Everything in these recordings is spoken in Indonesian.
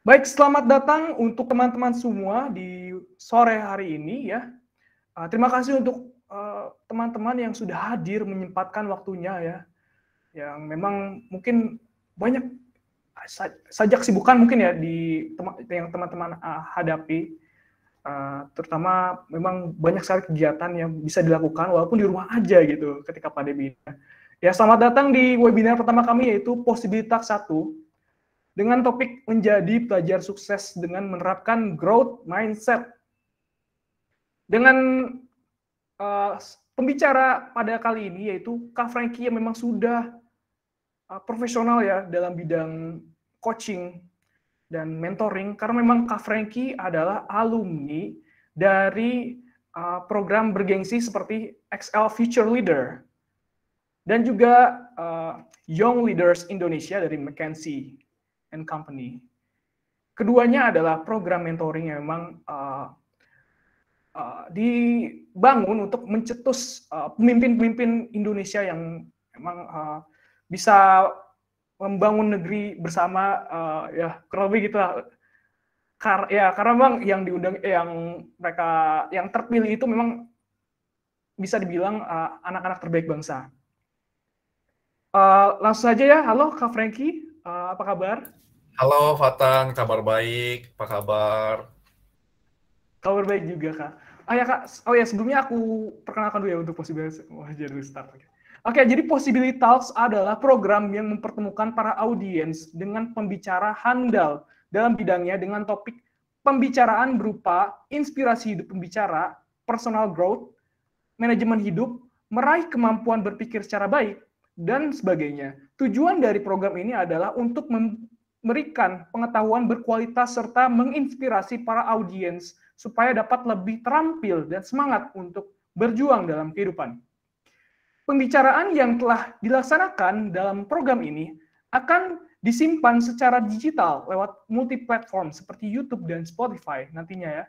Baik, selamat datang untuk teman-teman semua di sore hari ini ya. Terima kasih untuk teman-teman yang sudah hadir menyempatkan waktunya ya. Yang memang mungkin banyak saja kesibukan mungkin ya yang teman-teman hadapi. Terutama memang banyak sekali kegiatan yang bisa dilakukan walaupun di rumah aja gitu ketika pandemi ini. Ya, selamat datang di webinar pertama kami yaitu Posibilitas 1 dengan topik menjadi pelajar sukses dengan menerapkan growth mindset. Dengan pembicara pada kali ini yaitu Kak Frankie yang memang sudah profesional ya dalam bidang coaching dan mentoring, karena memang Kak Frankie adalah alumni dari program bergengsi seperti XL Future Leader dan juga Young Leaders Indonesia dari McKinsey and Company. Keduanya adalah program mentoring yang memang dibangun untuk mencetus pemimpin-pemimpin Indonesia yang memang bisa membangun negeri bersama, ya kurang lebih gitu lah. Karena memang yang diundang, yang terpilih itu memang bisa dibilang anak-anak terbaik bangsa. Langsung saja ya, halo Kak Frankie, apa kabar? Halo Fatang, kabar baik, apa kabar? Kabar baik juga Kak. Ya Kak, sebelumnya aku perkenalkan dulu ya untuk Possibilitas. Wah, jadi start. Oke, jadi Possibilitas adalah program yang mempertemukan para audiens dengan pembicara handal dalam bidangnya dengan topik pembicaraan berupa inspirasi hidup pembicara, personal growth, manajemen hidup, meraih kemampuan berpikir secara baik, dan sebagainya. Tujuan dari program ini adalah untuk memberikan pengetahuan berkualitas serta menginspirasi para audiens supaya dapat lebih terampil dan semangat untuk berjuang dalam kehidupan. Pembicaraan yang telah dilaksanakan dalam program ini akan disimpan secara digital lewat multi-platform seperti YouTube dan Spotify nantinya ya.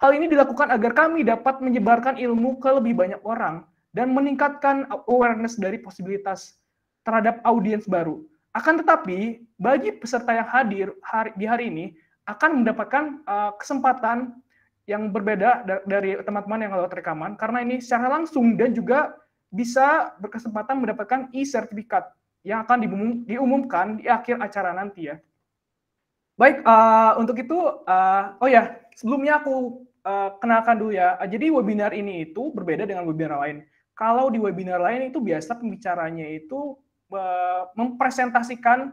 Hal ini dilakukan agar kami dapat menyebarkan ilmu ke lebih banyak orang dan meningkatkan awareness dari posibilitas terhadap audiens baru. Akan tetapi, bagi peserta yang hadir di hari ini akan mendapatkan kesempatan yang berbeda dari teman-teman yang lewat rekaman, karena ini secara langsung dan juga bisa berkesempatan mendapatkan e-sertifikat yang akan diumumkan di akhir acara nanti ya. Baik, untuk itu, sebelumnya aku kenalkan dulu ya. Jadi webinar ini itu berbeda dengan webinar lain. Kalau di webinar lain itu biasa pembicaranya itu mempresentasikan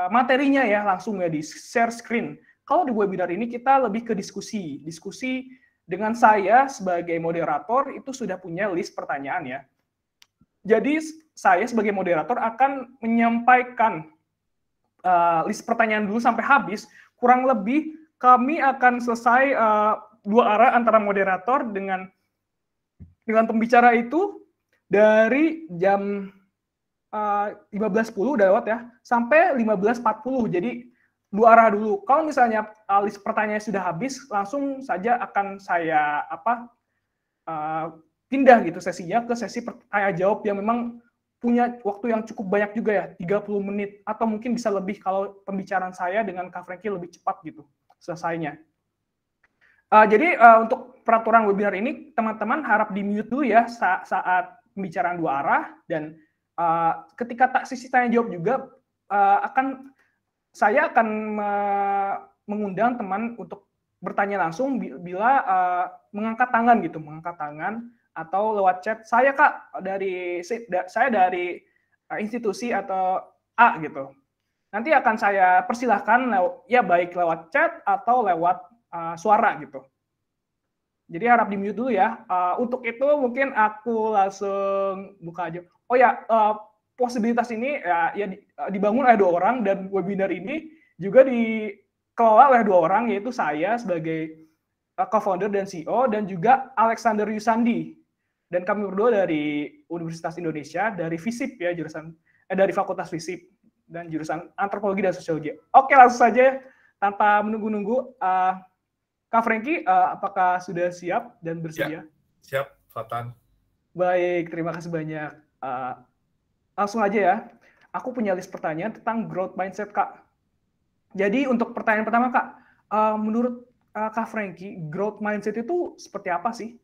materinya ya langsung ya di share screen. Kalau di webinar ini kita lebih ke diskusi dengan saya sebagai moderator itu sudah punya list pertanyaan ya. Jadi saya sebagai moderator akan menyampaikan list pertanyaan dulu sampai habis. Kurang lebih kami akan selesai dua arah antara moderator dengan pembicara itu dari jam 15.10 udah lewat ya, sampai 15.40. Jadi dua arah dulu. Kalau misalnya list pertanyaannya sudah habis, langsung saja akan saya pindah gitu sesinya ke sesi tanya jawab yang memang punya waktu yang cukup banyak juga ya, 30 menit atau mungkin bisa lebih kalau pembicaraan saya dengan Kak Frankie lebih cepat gitu selesainya. Jadi untuk peraturan webinar ini teman-teman harap di mute dulu ya saat pembicaraan dua arah, dan ketika sesi tanya jawab juga saya akan mengundang teman untuk bertanya langsung bila mengangkat tangan atau lewat chat. Saya dari institusi atau A gitu. Nanti akan saya persilahkan ya baik lewat chat atau lewat suara gitu. Jadi harap di mute dulu ya. Untuk itu mungkin aku langsung buka aja. Oh ya, posibilitas ini ya dibangun oleh dua orang, dan webinar ini juga dikelola oleh dua orang, yaitu saya sebagai co-founder dan CEO, dan juga Alexander Yusandi. Dan kami berdua dari Universitas Indonesia, dari FISIP ya, dari Fakultas FISIP dan jurusan Antropologi dan Sosiologi. Oke, langsung saja tanpa menunggu-nunggu. Kak Frankie, apakah sudah siap dan bersedia? Ya, siap, Fatan. Baik, terima kasih banyak. Langsung aja ya. Aku punya list pertanyaan tentang growth mindset, Kak. Jadi untuk pertanyaan pertama Kak, menurut Kak Frankie, growth mindset itu seperti apa sih?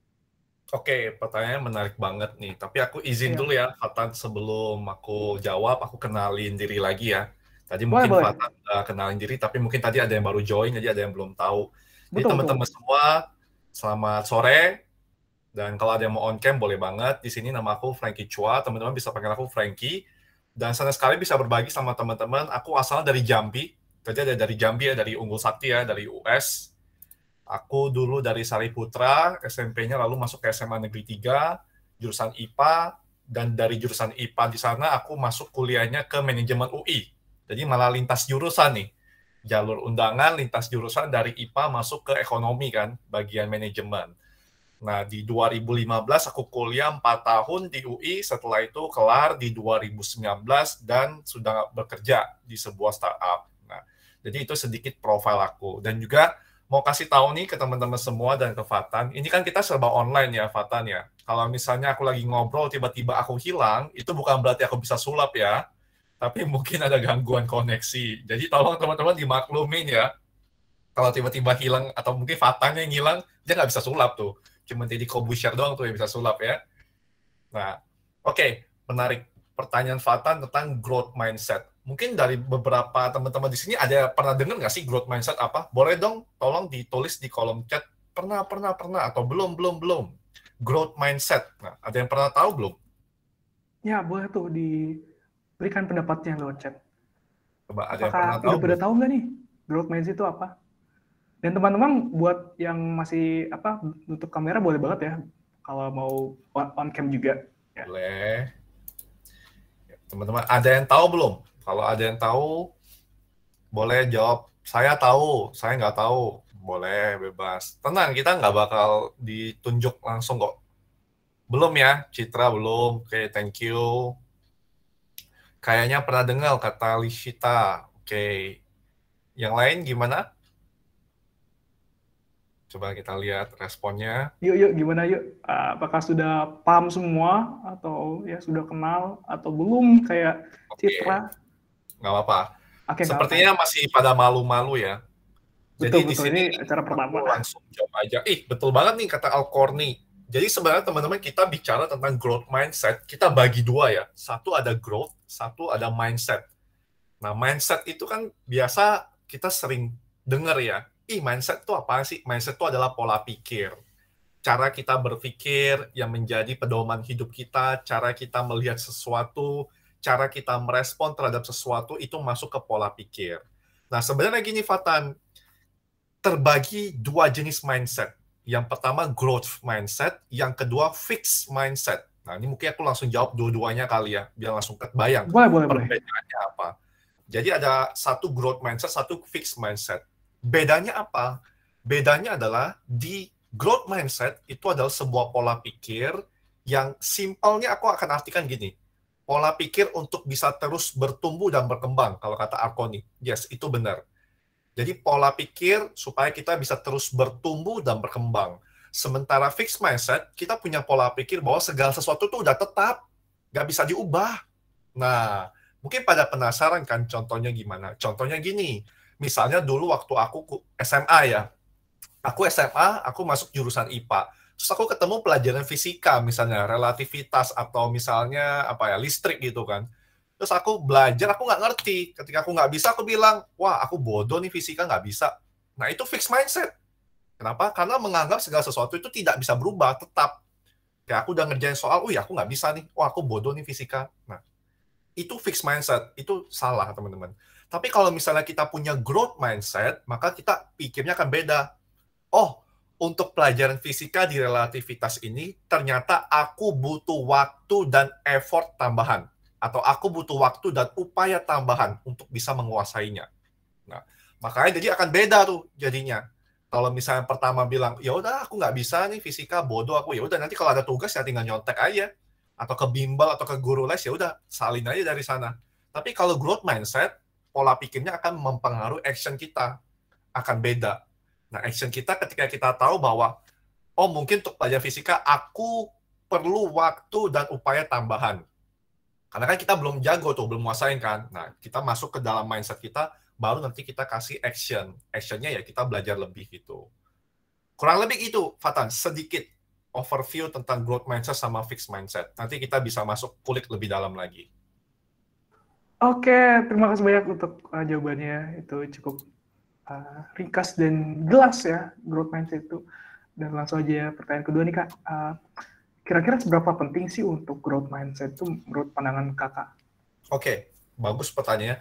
Oke, pertanyaannya menarik banget nih. Tapi aku izin Iya, dulu ya, Fatan, sebelum aku jawab, aku kenalin diri lagi ya. Tadi boleh mungkin boleh. Fatan udah kenalin diri, tapi mungkin tadi ada yang baru join, jadi ada yang belum tahu. Jadi Betul betul. teman-teman semua, selamat sore. Dan kalau ada yang mau on cam, boleh banget. Di sini nama aku Frankie Chua, teman-teman bisa panggil aku Frankie. Dan senang sekali bisa berbagi sama teman-teman. Aku asalnya dari Jambi. Tadi ada dari Jambi ya, dari Unggul Sakti ya, dari US. Aku dulu dari Sariputra, SMP-nya lalu masuk ke SMA Negeri 3, jurusan IPA, dan dari jurusan IPA di sana aku masuk kuliahnya ke manajemen UI. Jadi malah lintas jurusan nih. Jalur undangan, lintas jurusan dari IPA masuk ke ekonomi kan, bagian manajemen. Nah, di 2015 aku kuliah 4 tahun di UI, setelah itu kelar di 2019 dan sudah bekerja di sebuah startup. Nah, jadi itu sedikit profil aku. Dan juga mau kasih tahu nih ke teman-teman semua dan ke Fatan, ini kan kita serba online ya, Fatan ya. Kalau misalnya aku lagi ngobrol, tiba-tiba aku hilang, itu bukan berarti aku bisa sulap ya, tapi mungkin ada gangguan koneksi. Jadi tolong teman-teman dimaklumin ya, kalau tiba-tiba hilang atau mungkin Fatannya yang hilang, dia nggak bisa sulap tuh. Cuma jadi Kobusier doang tuh yang bisa sulap ya. Nah, oke, menarik pertanyaan Fatan tentang growth mindset. Mungkin dari beberapa teman-teman di sini ada pernah dengar nggak sih growth mindset apa? Boleh dong, tolong ditulis di kolom chat. Pernah, atau belum. Growth mindset. Nah, ada yang pernah tahu belum? Ya boleh tuh diberikan pendapatnya lewat chat. Coba ada yang pernah Apakah tahu udah pada belum? tahu nggak nih growth mindset itu apa? Dan teman-teman buat yang masih nutup kamera boleh banget ya kalau mau on cam juga. Ya. Boleh. Teman-teman, ada yang tahu belum? Kalau ada yang tahu, boleh jawab, saya tahu, saya nggak tahu. Boleh, bebas. Tenang, kita nggak bakal ditunjuk langsung kok. Belum ya, Citra belum. Oke, thank you. Kayaknya pernah dengar kata Lishita. Oke. Yang lain gimana? Coba kita lihat responnya. Yuk gimana yuk? Apakah sudah paham semua atau ya sudah kenal atau belum kayak Oke, Citra? nggak apa-apa. Oke, nggak apa ya. Sepertinya masih pada malu-malu ya. Betul Jadi di betul sini ini acara pertama. aku langsung jawab aja. Betul banget nih kata Alcorni. Jadi sebenarnya teman-teman kita bicara tentang growth mindset, kita bagi dua ya. Satu ada growth, satu ada mindset. Nah, mindset itu kan biasa kita sering dengar ya. Mindset itu apa sih? Mindset itu adalah pola pikir. Cara kita berpikir yang menjadi pedoman hidup kita, cara kita melihat sesuatu, cara kita merespon terhadap sesuatu itu masuk ke pola pikir. Nah, sebenarnya gini, Fatan, terbagi dua jenis mindset. Yang pertama growth mindset, yang kedua fixed mindset. Nah, ini mungkin aku langsung jawab dua-duanya kali ya, biar langsung kebayang Boleh. perbedaannya apa. Jadi ada satu growth mindset, satu fixed mindset. Bedanya apa? Bedanya adalah di growth mindset itu adalah sebuah pola pikir yang simpelnya aku akan artikan gini. Pola pikir untuk bisa terus bertumbuh dan berkembang, kalau kata Arconi. Yes, itu benar. Jadi pola pikir supaya kita bisa terus bertumbuh dan berkembang. Sementara fixed mindset, kita punya pola pikir bahwa segala sesuatu itu udah tetap, nggak bisa diubah. Nah, mungkin pada penasaran kan contohnya gimana? Contohnya gini, misalnya dulu waktu aku SMA ya, aku SMA, aku masuk jurusan IPA. Terus aku ketemu pelajaran fisika, misalnya relativitas atau misalnya apa ya listrik gitu kan. Terus aku belajar, aku nggak ngerti. Ketika aku nggak bisa, aku bilang, wah aku bodoh nih fisika nggak bisa. Nah itu fixed mindset. Kenapa? Karena menganggap segala sesuatu itu tidak bisa berubah, tetap. Kayak aku udah ngerjain soal, aku nggak bisa nih. Wah aku bodoh nih fisika. Nah itu fixed mindset, itu salah teman-teman. Tapi kalau misalnya kita punya growth mindset, maka kita pikirnya akan beda. Oh, untuk pelajaran fisika di relativitas ini, ternyata aku butuh waktu dan effort tambahan. Atau aku butuh waktu dan upaya tambahan untuk bisa menguasainya. Nah, makanya jadi akan beda tuh jadinya. Kalau misalnya pertama bilang, ya udah aku nggak bisa nih fisika, bodoh aku, ya udah nanti kalau ada tugas ya tinggal nyontek aja. Atau ke bimbel atau ke guru les, ya udah salin aja dari sana. Tapi kalau growth mindset, pola pikirnya akan mempengaruhi action kita. Akan beda. Nah, action kita ketika kita tahu bahwa, oh mungkin untuk pelajaran fisika, aku perlu waktu dan upaya tambahan. Karena kan kita belum jago tuh, belum menguasain kan. Nah, kita masuk ke dalam mindset kita, baru nanti kita kasih action. Actionnya ya kita belajar lebih gitu. Kurang lebih itu, Fatan, sedikit overview tentang growth mindset sama fixed mindset. Nanti kita bisa masuk kulik lebih dalam lagi. Oke, terima kasih banyak untuk jawabannya. Itu cukup ringkas dan jelas ya, growth mindset itu. Dan langsung aja pertanyaan kedua nih Kak. Kira-kira seberapa penting sih untuk growth mindset itu menurut pandangan Kakak? Oke, bagus pertanyaannya.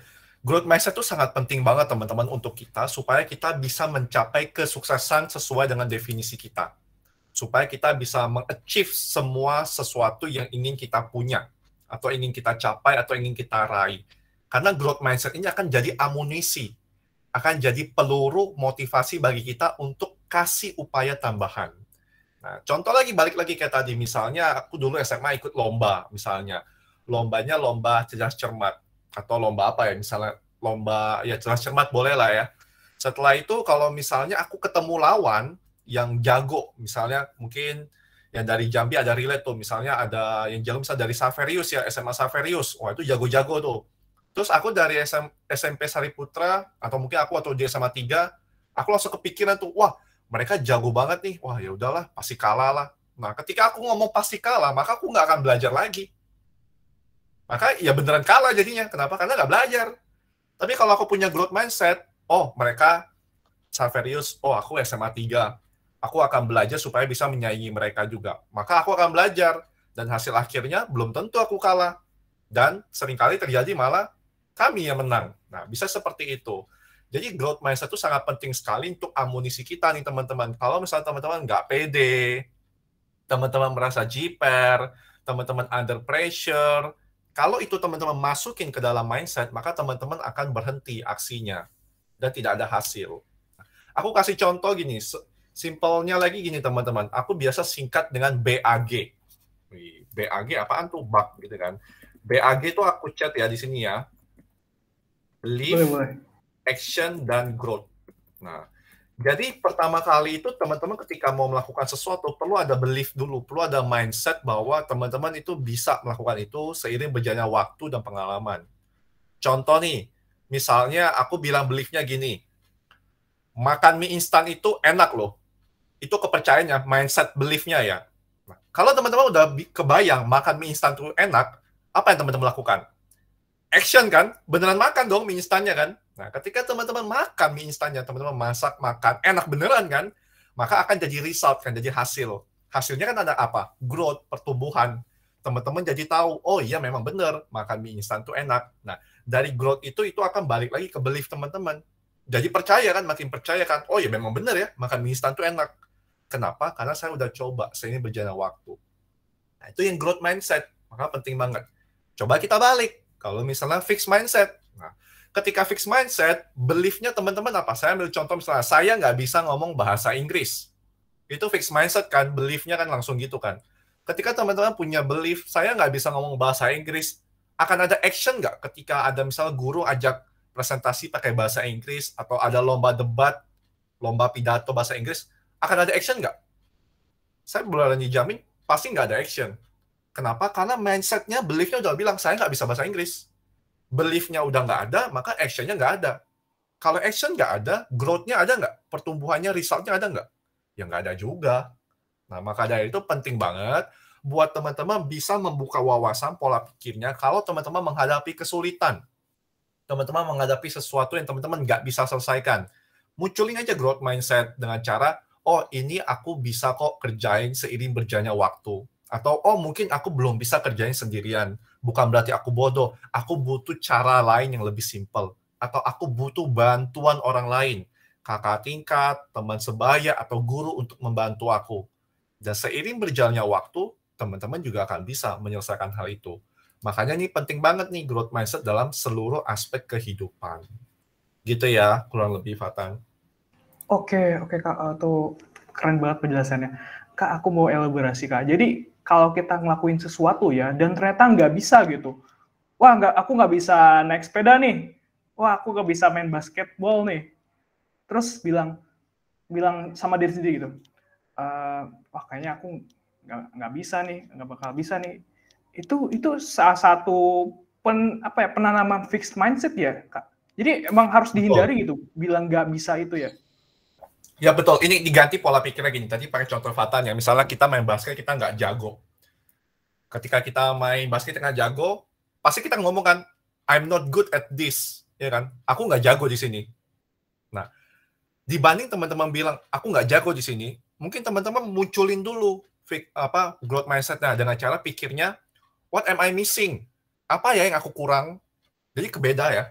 Growth mindset itu sangat penting banget teman-teman untuk kita supaya kita bisa mencapai kesuksesan sesuai dengan definisi kita. Supaya kita bisa mengachieve semua sesuatu yang ingin kita punya atau ingin kita capai atau ingin kita raih. Karena growth mindset ini akan jadi amunisi, akan jadi peluru motivasi bagi kita untuk kasih upaya tambahan. Nah, contoh lagi, balik lagi kayak tadi, misalnya aku dulu SMA ikut lomba, misalnya. Lombanya lomba cerdas cermat, atau lomba apa ya, misalnya lomba, ya cerdas cermat boleh lah ya. Setelah itu, kalau misalnya aku ketemu lawan yang jago, misalnya mungkin yang dari Jambi ada relate tuh, misalnya ada yang jago misalnya dari Saverius ya, SMA Saverius, wah itu jago-jago tuh. Terus aku dari SMP Sariputra, atau mungkin aku atau di SMA 3, aku langsung kepikiran tuh, wah mereka jago banget nih, wah ya udahlah, pasti kalah lah. Nah, ketika aku ngomong pasti kalah, maka aku nggak akan belajar lagi. Maka ya beneran kalah jadinya. Kenapa? Karena nggak belajar. Tapi kalau aku punya growth mindset, oh mereka Saverius, oh aku SMA 3, aku akan belajar supaya bisa menyaingi mereka juga. Maka aku akan belajar, dan hasil akhirnya belum tentu aku kalah. Dan seringkali terjadi malah kami yang menang. Nah, bisa seperti itu. Jadi growth mindset itu sangat penting sekali untuk amunisi kita nih teman-teman. Kalau misalnya teman-teman nggak pede, teman-teman merasa jiper, teman-teman under pressure, kalau itu teman-teman masukin ke dalam mindset, maka teman-teman akan berhenti aksinya dan tidak ada hasil. Aku kasih contoh gini, simpelnya lagi gini teman-teman. Aku biasa singkat dengan BAG. BAG apaan tuh? Bug gitu kan. BAG itu aku chat ya di sini ya. Belief, action, dan growth. Nah, jadi pertama kali itu teman-teman ketika mau melakukan sesuatu perlu ada belief dulu, perlu ada mindset bahwa teman-teman itu bisa melakukan itu seiring berjalannya waktu dan pengalaman. Contoh nih, misalnya aku bilang beliefnya gini, makan mie instan itu enak loh. Itu kepercayaannya, mindset beliefnya ya. Nah, kalau teman-teman udah kebayang makan mie instan itu enak, apa yang teman-teman lakukan? Action kan? Beneran makan dong mie instannya kan? Nah, ketika teman-teman makan mie instannya, teman-teman masak, makan, enak beneran kan? Maka akan jadi result, kan jadi hasil. Hasilnya kan ada apa? Growth, pertumbuhan. Teman-teman jadi tahu, oh iya memang bener, makan mie instan itu enak. Nah, dari growth itu akan balik lagi ke belief teman-teman. Jadi percaya kan, makin percaya kan, oh iya memang bener ya, makan mie instan itu enak. Kenapa? Karena saya udah coba, seiring berjalannya waktu. Nah, itu yang growth mindset, maka penting banget. Coba kita balik. Kalau misalnya fixed mindset, nah, ketika fixed mindset, belief-nya teman-teman apa? Saya ambil contoh misalnya, saya nggak bisa ngomong bahasa Inggris. Itu fixed mindset kan, belief-nya kan langsung gitu kan. Ketika teman-teman punya belief, saya nggak bisa ngomong bahasa Inggris, akan ada action nggak ketika ada misalnya guru ajak presentasi pakai bahasa Inggris, atau ada lomba debat, lomba pidato bahasa Inggris, akan ada action nggak? Saya berani jamin, pasti nggak ada action. Kenapa? Karena mindset-nya, belief-nya udah bilang, saya nggak bisa bahasa Inggris. Belief-nya udah nggak ada, maka action-nya nggak ada. Kalau action nggak ada, growth-nya ada nggak? Pertumbuhannya, result-nya ada nggak? Ya nggak ada juga. Nah, maka dari itu penting banget buat teman-teman bisa membuka wawasan pola pikirnya kalau teman-teman menghadapi kesulitan. Teman-teman menghadapi sesuatu yang teman-teman nggak bisa selesaikan. Munculin aja growth mindset dengan cara, oh ini aku bisa kok kerjain seiring berjalannya waktu. Atau, oh mungkin aku belum bisa kerjain sendirian. Bukan berarti aku bodoh. Aku butuh cara lain yang lebih simpel. Atau aku butuh bantuan orang lain. Kakak tingkat, teman sebaya, atau guru untuk membantu aku. Dan seiring berjalannya waktu, teman-teman juga akan bisa menyelesaikan hal itu. Makanya ini penting banget nih growth mindset dalam seluruh aspek kehidupan. Gitu ya, kurang lebih Fatan. Oke Kak, tuh keren banget penjelasannya. Kak, aku mau elaborasi Kak. Jadi kalau kita ngelakuin sesuatu ya, dan ternyata nggak bisa gitu. Wah, aku nggak bisa naik sepeda nih. Wah, aku nggak bisa main basketball nih. Terus bilang sama diri sendiri gitu. Wah, kayaknya aku nggak bisa nih, nggak bakal bisa nih. Itu salah satu penanaman fixed mindset ya, Kak? Jadi emang harus Betul. dihindari gitu, bilang nggak bisa itu ya. Ya betul, ini diganti pola pikirnya gini. Tadi pakai contoh Fatan ya, misalnya kita main basket kita nggak jago. Ketika kita main basket nggak jago, pasti kita ngomong kan, I'm not good at this, ya kan? Aku nggak jago di sini. Nah, dibanding teman-teman bilang aku nggak jago di sini, mungkin teman-teman munculin dulu growth mindset-nya dengan cara pikirnya, what am I missing? Apa ya yang aku kurang? Jadi kebeda ya,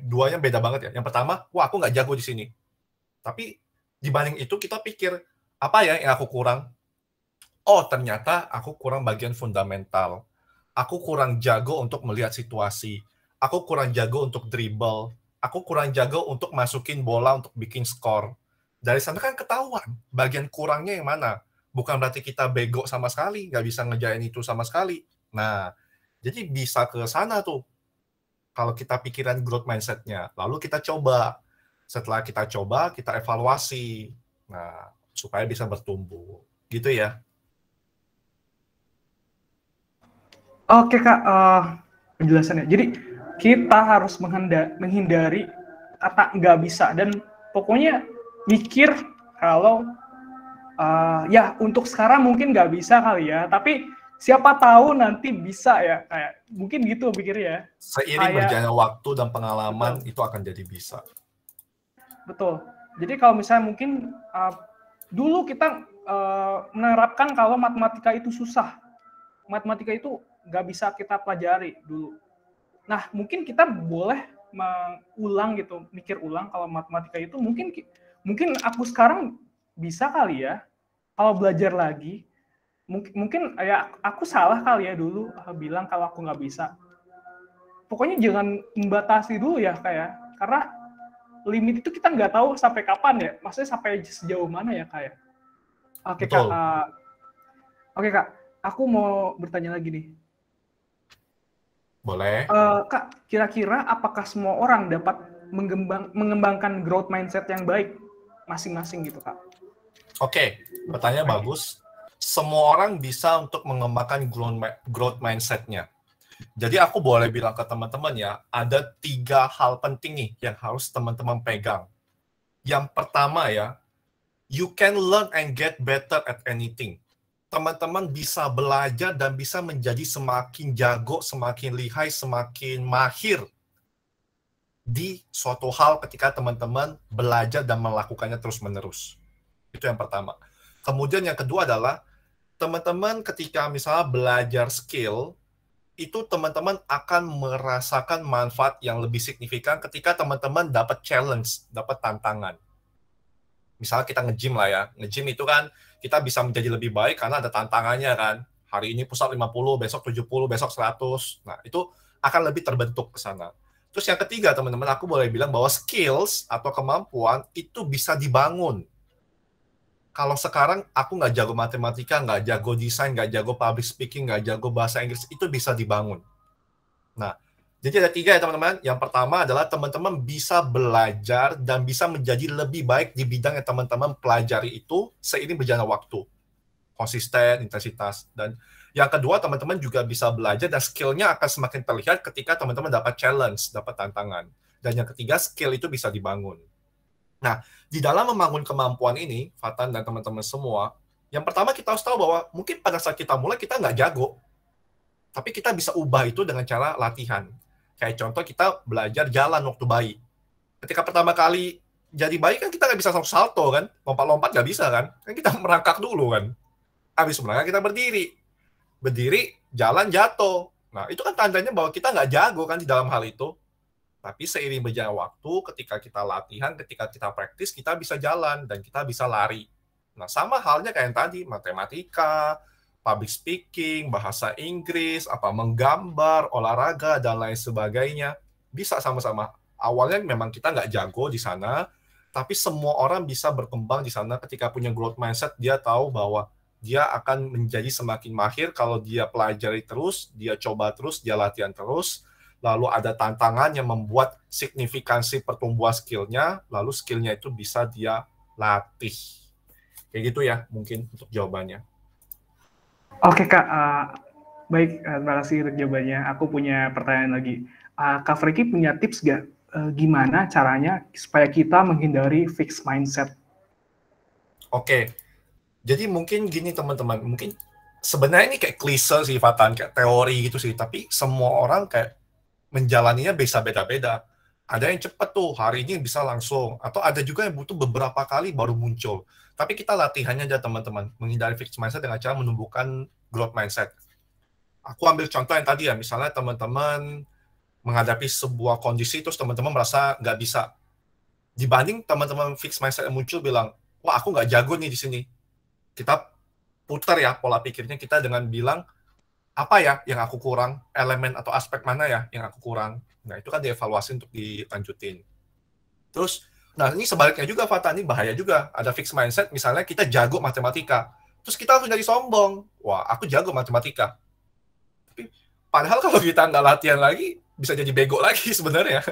duanya beda banget ya. Yang pertama, wah aku nggak jago di sini. Tapi dibanding itu kita pikir, apa ya yang aku kurang? Oh, ternyata aku kurang bagian fundamental. Aku kurang jago untuk melihat situasi. Aku kurang jago untuk dribble. Aku kurang jago untuk masukin bola untuk bikin skor. Dari sana kan ketahuan bagian kurangnya yang mana. Bukan berarti kita bego sama sekali, nggak bisa ngejain itu sama sekali. Nah, jadi bisa ke sana tuh. Kalau kita pikiran growth mindset-nya. Lalu kita coba. Setelah kita coba, kita evaluasi. Nah, supaya bisa bertumbuh. Gitu ya. Oke Kak, penjelasannya. Jadi kita harus menghindari kata nggak bisa dan pokoknya mikir kalau ya untuk sekarang mungkin nggak bisa kali ya, tapi siapa tahu nanti bisa ya, kayak mungkin gitu pikirnya ya. Seiring berjalannya waktu dan pengalaman betul. Itu akan jadi bisa. Betul. Jadi kalau misalnya mungkin dulu kita menerapkan kalau matematika itu susah, matematika itu nggak bisa kita pelajari dulu. Nah, mungkin kita boleh mengulang gitu, mikir ulang kalau matematika itu mungkin aku sekarang bisa kali ya, kalau belajar lagi. Mungkin ya aku salah kali ya dulu bilang kalau aku nggak bisa. Pokoknya jangan membatasi dulu ya kayak, karena limit itu kita nggak tahu sampai kapan ya, maksudnya sampai sejauh mana ya kayak. Oke Kak, oke Kak, aku mau bertanya lagi nih. Boleh. Kak, kira-kira apakah semua orang dapat mengembangkan growth mindset yang baik masing-masing gitu Kak? Oke, pertanyaan bagus. Semua orang bisa untuk mengembangkan growth mindset-nya. Jadi aku boleh bilang ke teman-teman ya, ada 3 hal penting nih yang harus teman-teman pegang. Yang pertama ya, you can learn and get better at anything. Teman-teman bisa belajar dan bisa menjadi semakin jago, semakin lihai, semakin mahir di suatu hal ketika teman-teman belajar dan melakukannya terus-menerus. Itu yang pertama. Kemudian yang kedua adalah, teman-teman ketika misalnya belajar skill, itu teman-teman akan merasakan manfaat yang lebih signifikan ketika teman-teman dapat challenge, dapat tantangan. Misalnya kita nge-gym lah ya. Nge-gym itu kan kita bisa menjadi lebih baik karena ada tantangannya kan. Hari ini pusat 50, besok 70, besok 100. Nah, itu akan lebih terbentuk ke sana. Terus yang ketiga, teman-teman, aku boleh bilang bahwa skills atau kemampuan itu bisa dibangun. Kalau sekarang aku nggak jago matematika, nggak jago desain, nggak jago public speaking, nggak jago bahasa Inggris, itu bisa dibangun. Nah, jadi ada 3 ya teman-teman. Yang pertama adalah teman-teman bisa belajar dan bisa menjadi lebih baik di bidang yang teman-teman pelajari itu seiring berjalannya waktu. Konsisten, intensitas. Dan yang kedua, teman-teman juga bisa belajar dan skill-nya akan semakin terlihat ketika teman-teman dapat challenge, dapat tantangan. Dan yang ketiga, skill itu bisa dibangun. Nah, di dalam membangun kemampuan ini, Fatan dan teman-teman semua, yang pertama kita harus tahu bahwa mungkin pada saat kita mulai kita nggak jago, tapi kita bisa ubah itu dengan cara latihan. Kayak contoh kita belajar jalan waktu bayi. Ketika pertama kali jadi bayi kan kita nggak bisa salto kan, lompat-lompat nggak bisa kan, kan kita merangkak dulu kan. Habis merangkak kita berdiri, jalan jatuh. Nah itu kan tandanya bahwa kita nggak jago kan di dalam hal itu. Tapi seiring berjalan waktu, ketika kita latihan, ketika kita praktis, kita bisa jalan dan kita bisa lari. Nah sama halnya kayak yang tadi, matematika, public speaking, bahasa Inggris, menggambar, olahraga, dan lain sebagainya. Bisa sama-sama. Awalnya memang kita nggak jago di sana, tapi semua orang bisa berkembang di sana ketika punya growth mindset, dia tahu bahwa dia akan menjadi semakin mahir kalau dia pelajari terus, dia coba terus, dia latihan terus, lalu ada tantangan yang membuat signifikansi pertumbuhan skill-nya, lalu skill-nya itu bisa dia latih. Kayak gitu ya, mungkin untuk jawabannya. Oke Kak, baik, terima kasih untuk jawabannya. Aku punya pertanyaan lagi. Kak Freki punya tips nggak gimana caranya supaya kita menghindari fixed mindset. Oke, jadi mungkin gini teman-teman, mungkin sebenarnya ini kayak klise sih Fatan, kayak teori gitu sih, tapi semua orang kayak menjalaninya bisa beda-beda. Ada yang cepat tuh, hari ini bisa langsung, atau ada juga yang butuh beberapa kali baru muncul. Tapi kita latihannya aja teman-teman, menghindari fixed mindset dengan cara menumbuhkan growth mindset. Aku ambil contoh yang tadi ya, misalnya teman-teman menghadapi sebuah kondisi, terus teman-teman merasa nggak bisa. Dibanding teman-teman fixed mindset yang muncul bilang, wah aku nggak jago nih di sini. Kita putar ya pola pikirnya kita dengan bilang, apa ya yang aku kurang, elemen atau aspek mana ya yang aku kurang. Nah, itu kan dievaluasi untuk dilanjutin. Terus, nah ini sebaliknya juga, Fata, ini bahaya juga. Ada fixed mindset, misalnya kita jago matematika. Terus kita langsung jadi sombong. Wah, aku jago matematika. Tapi, padahal kalau kita nggak latihan lagi, bisa jadi bego lagi sebenarnya.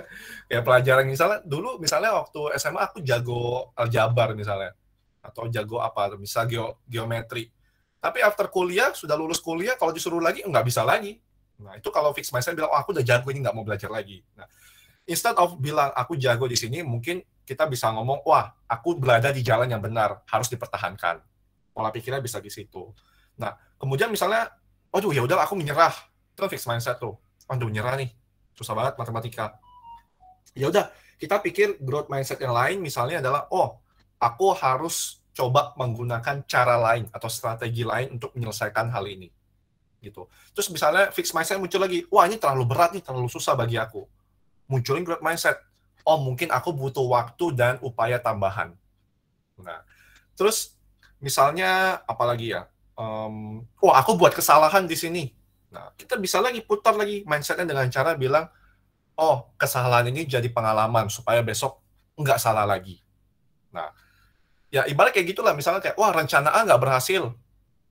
Ya pelajaran misalnya, misalnya waktu SMA aku jago aljabar misalnya. Atau jago apa, misalnya geometri. Tapi after kuliah, sudah lulus kuliah, kalau disuruh lagi, nggak bisa lagi. Nah, itu kalau fixed mindset bilang, oh aku udah jago ini, nggak mau belajar lagi. Nah, instead of bilang, aku jago di sini, mungkin kita bisa ngomong, wah, aku berada di jalan yang benar, harus dipertahankan. Pola pikirnya bisa di situ. Nah, kemudian misalnya, waduh, ya udah aku menyerah. Itu kan fixed mindset tuh. Waduh, menyerah nih. Susah banget matematika. Ya udah, kita pikir growth mindset yang lain, misalnya adalah, oh, aku harus coba menggunakan cara lain atau strategi lain untuk menyelesaikan hal ini. Gitu. Terus misalnya fixed mindset muncul lagi, wah ini terlalu berat nih, terlalu susah bagi aku. Munculin growth mindset, oh mungkin aku butuh waktu dan upaya tambahan. Nah, terus misalnya apalagi ya, oh aku buat kesalahan di sini. Nah, kita bisa lagi putar lagi mindsetnya dengan cara bilang, oh kesalahan ini jadi pengalaman supaya besok nggak salah lagi. Nah, ya ibarat kayak gitulah, misalnya kayak, wah rencana A nggak berhasil.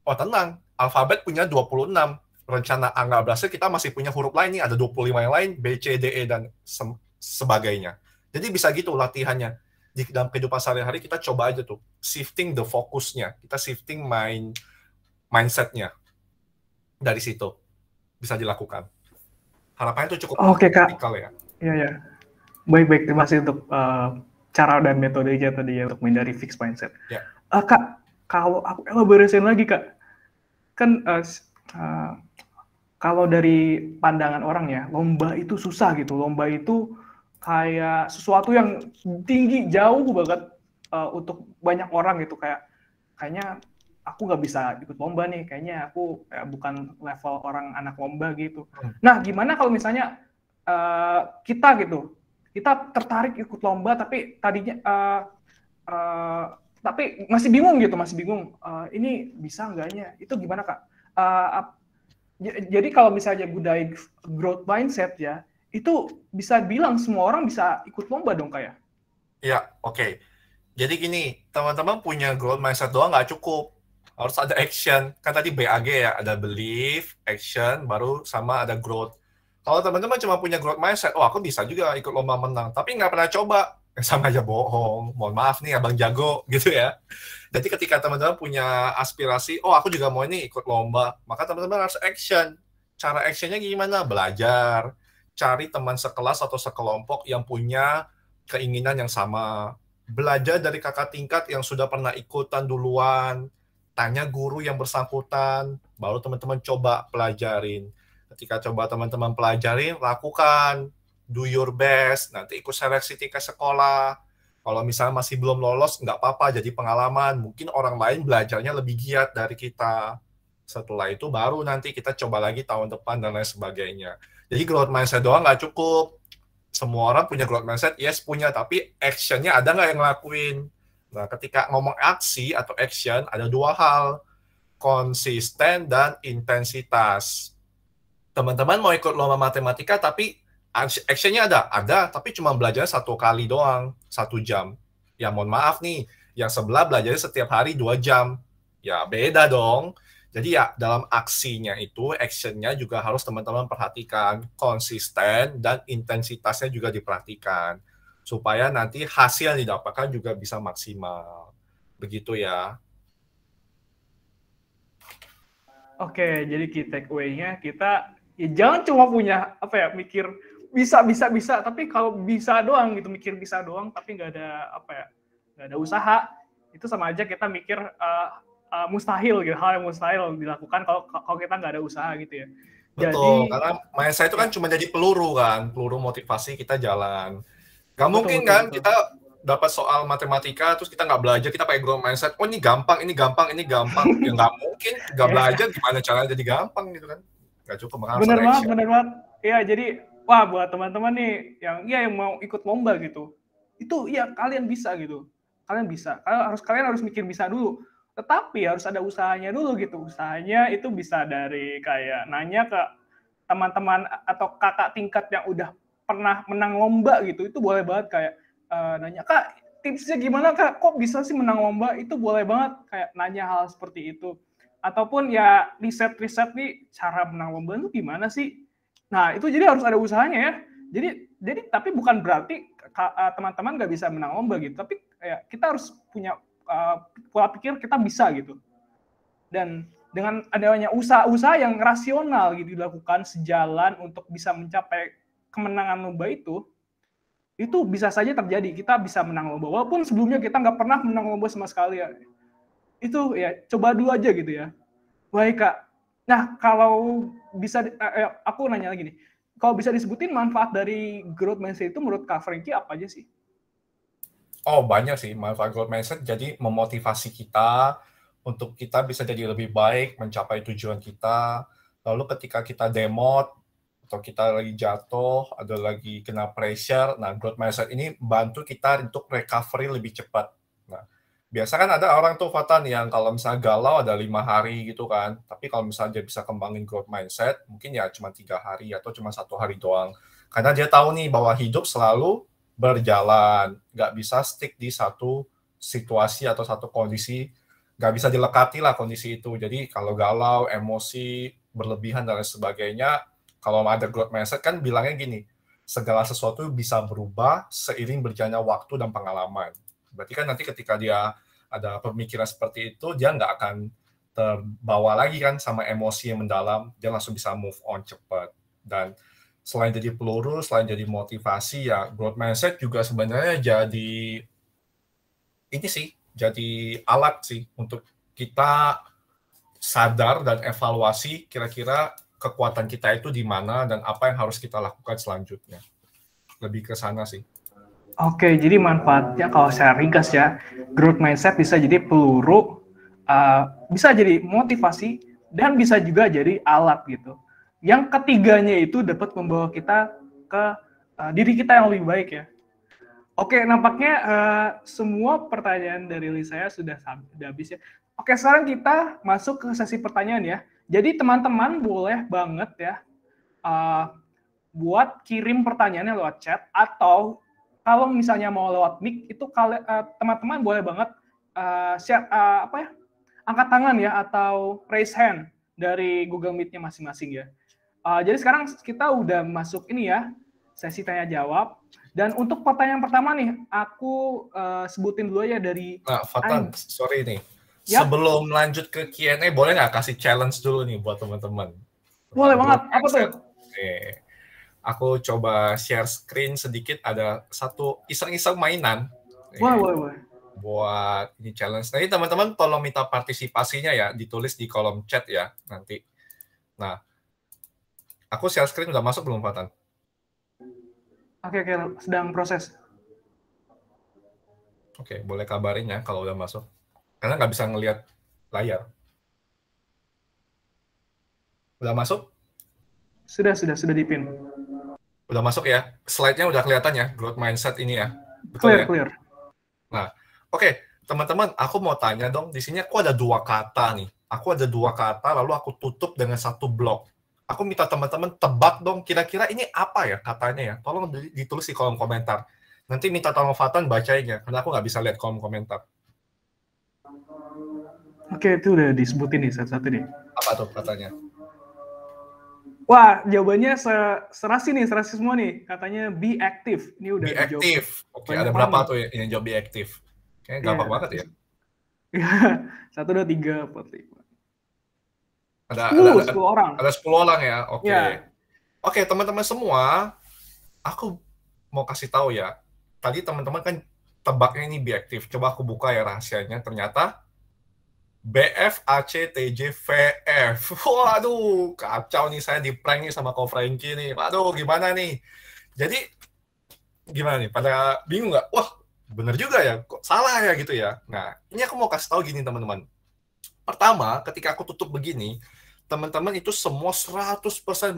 Oh tenang, alfabet punya 26. Rencana A nggak berhasil, kita masih punya huruf lain nih, ada 25 yang lain, B, C, D, E, dan sebagainya. Jadi bisa gitu latihannya. Di dalam kehidupan sehari-hari kita coba aja tuh, shifting the fokusnya. Kita shifting mindsetnya. Dari situ, bisa dilakukan. Harapannya itu cukup Oke, Kak. praktikal ya. Iya, ya. Baik-baik, terima kasih untuk cara dan metodenya tadi ya untuk menghindari fixed mindset. Ya. Kak, kalau aku elaborasiin lagi, Kak, kan kalau dari pandangan orang ya, lomba itu susah gitu. Lomba itu kayak sesuatu yang tinggi, jauh banget untuk banyak orang gitu. Kayaknya aku nggak bisa ikut lomba nih. Kayaknya aku bukan level orang anak lomba gitu. Nah, gimana kalau misalnya kita gitu, kita tertarik ikut lomba tapi tadinya tapi masih bingung gitu, ini bisa enggaknya, itu gimana Kak? Jadi kalau misalnya budaya growth mindset ya, itu bisa bilang semua orang bisa ikut lomba dong Kak ya? Ya, oke. Jadi gini, teman-teman punya growth mindset doang nggak cukup. Harus ada action. Kan tadi BAG ya, ada belief, action, baru sama ada growth. Kalau teman-teman cuma punya growth mindset, oh aku bisa juga ikut lomba menang, tapi nggak pernah coba, sama aja bohong. Mohon maaf nih, abang jago, gitu ya. Jadi ketika teman-teman punya aspirasi, oh aku juga mau ini ikut lomba, maka teman-teman harus action. Cara actionnya gimana? Belajar, cari teman sekelas atau sekelompok yang punya keinginan yang sama. Belajar dari kakak tingkat yang sudah pernah ikutan duluan, tanya guru yang bersangkutan, baru teman-teman coba pelajarin. Ketika coba teman-teman pelajarin, lakukan, do your best, nanti ikut seleksi tingkat sekolah. Kalau misalnya masih belum lolos, nggak apa-apa, jadi pengalaman. Mungkin orang lain belajarnya lebih giat dari kita. Setelah itu baru nanti kita coba lagi tahun depan dan lain sebagainya. Jadi growth mindset doang nggak cukup. Semua orang punya growth mindset, yes punya, tapi action-nya ada nggak yang ngelakuin? Nah, ketika ngomong aksi atau action, ada dua hal, konsisten dan intensitas. Teman-teman mau ikut lomba matematika, tapi action-nya ada, tapi cuma belajar 1 kali doang, 1 jam. Ya mohon maaf nih, yang sebelah belajarnya setiap hari 2 jam. Ya beda dong. Jadi ya dalam aksinya itu, action-nya juga harus teman-teman perhatikan, konsisten dan intensitasnya juga diperhatikan. Supaya nanti hasil yang didapatkan juga bisa maksimal. Begitu ya. Oke, jadi key takeaway-nya kita ya jangan cuma punya mikir bisa, tapi kalau bisa doang gitu, mikir bisa doang tapi nggak ada apa ya, nggak ada usaha, itu sama aja kita mikir mustahil gitu, hal yang mustahil dilakukan kalau kita nggak ada usaha gitu ya. Betul, Jadi karena mindset itu kan ya, cuma jadi peluru kan, peluru motivasi kita jalan. Gak betul mungkin betul kan betul. kita dapat soal matematika terus kita nggak belajar, kita pakai growth mindset, oh ini gampang, ini gampang, ini gampang. Ya nggak mungkin, nggak Ya, belajar gimana caranya jadi gampang gitu kan. Nggak cukup, harus bener ada banget, action. bener banget. Ya, jadi wah buat teman-teman nih yang mau ikut lomba gitu, itu ya kalian bisa gitu, kalian bisa. Kalian harus mikir bisa dulu. Tetapi harus ada usahanya dulu gitu. Usahanya itu bisa dari kayak nanya ke teman-teman atau kakak tingkat yang udah pernah menang lomba gitu. Itu boleh banget kayak nanya, Kak, tipsnya gimana Kak? Kok bisa sih menang lomba? Itu boleh banget kayak nanya hal seperti itu. Ataupun ya riset-riset nih cara menang lomba itu gimana sih? Nah, itu jadi harus ada usahanya ya. Jadi tapi bukan berarti teman-teman nggak bisa menang lomba gitu. Tapi ya, kita harus punya pola pikir kita bisa gitu. Dan dengan adanya usaha-usaha yang rasional gitu dilakukan sejalan untuk bisa mencapai kemenangan lomba itu bisa saja terjadi. Kita bisa menang lomba walaupun sebelumnya kita nggak pernah menang lomba sama sekali ya. Itu ya coba dulu aja gitu ya. Baik Kak. Nah kalau bisa, aku nanya lagi nih. Kalau bisa disebutin manfaat dari growth mindset itu menurut Kak Franky apa aja sih? Oh banyak sih manfaat growth mindset, jadi memotivasi kita untuk kita bisa jadi lebih baik, mencapai tujuan kita. Lalu ketika kita demot, atau kita lagi jatuh, ada lagi kena pressure, nah growth mindset ini bantu kita untuk recovery lebih cepat. Nah, biasa kan ada orang tuh Fatan yang kalau misalnya galau ada 5 hari gitu kan, tapi kalau misalnya dia bisa kembangin growth mindset, mungkin ya cuma 3 hari atau cuma 1 hari doang. Karena dia tahu nih bahwa hidup selalu berjalan, nggak bisa stick di satu situasi atau satu kondisi, nggak bisa dilekati lah kondisi itu. Jadi kalau galau, emosi, berlebihan dan lain sebagainya, kalau ada growth mindset kan bilangnya gini, segala sesuatu bisa berubah seiring berjalannya waktu dan pengalaman. Berarti kan nanti ketika dia ada pemikiran seperti itu, dia nggak akan terbawa lagi kan sama emosi yang mendalam, dia langsung bisa move on cepat. Dan selain jadi peluru, selain jadi motivasi, ya growth mindset juga sebenarnya jadi ini sih, jadi alat sih untuk kita sadar dan evaluasi kira-kira kekuatan kita itu di mana dan apa yang harus kita lakukan selanjutnya. Lebih ke sana sih. Oke, jadi manfaatnya kalau saya ringkas ya, growth mindset bisa jadi peluru, bisa jadi motivasi, dan bisa juga jadi alat gitu. Yang ketiganya itu dapat membawa kita ke diri kita yang lebih baik ya. Oke, nampaknya semua pertanyaan dari saya sudah habis ya. Oke, sekarang kita masuk ke sesi pertanyaan ya. Jadi teman-teman boleh banget ya buat kirim pertanyaannya lewat chat, atau kalau misalnya mau lewat mic itu teman-teman boleh banget angkat tangan ya atau raise hand dari Google Meet-nya masing-masing ya. Jadi sekarang kita udah masuk ini ya, sesi tanya jawab. Dan untuk pertanyaan pertama nih, aku sebutin dulu ya dari Nah, Fatan, sorry nih. Yap. Sebelum lanjut ke Q&A, boleh nggak kasih challenge dulu nih buat teman-teman? Boleh banget. Apa tuh? Oke. Aku coba share screen sedikit, ada satu iseng-iseng mainan. Boleh. Buat ini challenge. Nanti teman-teman tolong minta partisipasinya ya, ditulis di kolom chat ya nanti. Nah, aku share screen udah masuk belum, Fatan? Oke, sedang proses. Oke, boleh kabarin ya kalau udah masuk. Karena nggak bisa ngelihat layar. Udah masuk? Sudah dipin. Udah masuk ya? Slide-nya udah kelihatan ya, growth mindset ini ya? Betul Clear. Nah, oke, teman-teman, aku mau tanya dong, di sini aku ada 2 kata nih. Aku ada 2 kata, lalu aku tutup dengan 1 blok. Aku minta teman-teman tebak dong, kira-kira ini apa ya katanya ya? Tolong ditulis di kolom komentar. Nanti minta tolong Fatan bacain ya, karena aku nggak bisa lihat kolom komentar. Oke, itu udah disebutin nih satu-satu nih. Apa tuh katanya? Wah, jawabannya serasi semua nih. Katanya be active. Ini udah be active. Oke, ada berapa tuh yang jawab be active? Kayaknya gampang banget ya. 1, 2, 3, 4, 5. Ada 10 orang. Ada 10 orang ya. Oke. Ya. Oke, teman-teman semua, aku mau kasih tahu ya. Tadi teman-teman kan tebaknya ini B-aktif. Coba aku buka ya rahasianya. Ternyata BF, AC, TJ, VF. Waduh, kacau nih saya di prank nih sama Ko Frankie nih. Waduh, gimana nih? Jadi, gimana nih? Pada bingung nggak? Wah, bener juga ya. Kok salah ya gitu ya? Nah, ini aku mau kasih tahu gini teman-teman. Pertama, ketika aku tutup begini, teman-teman itu semua 100%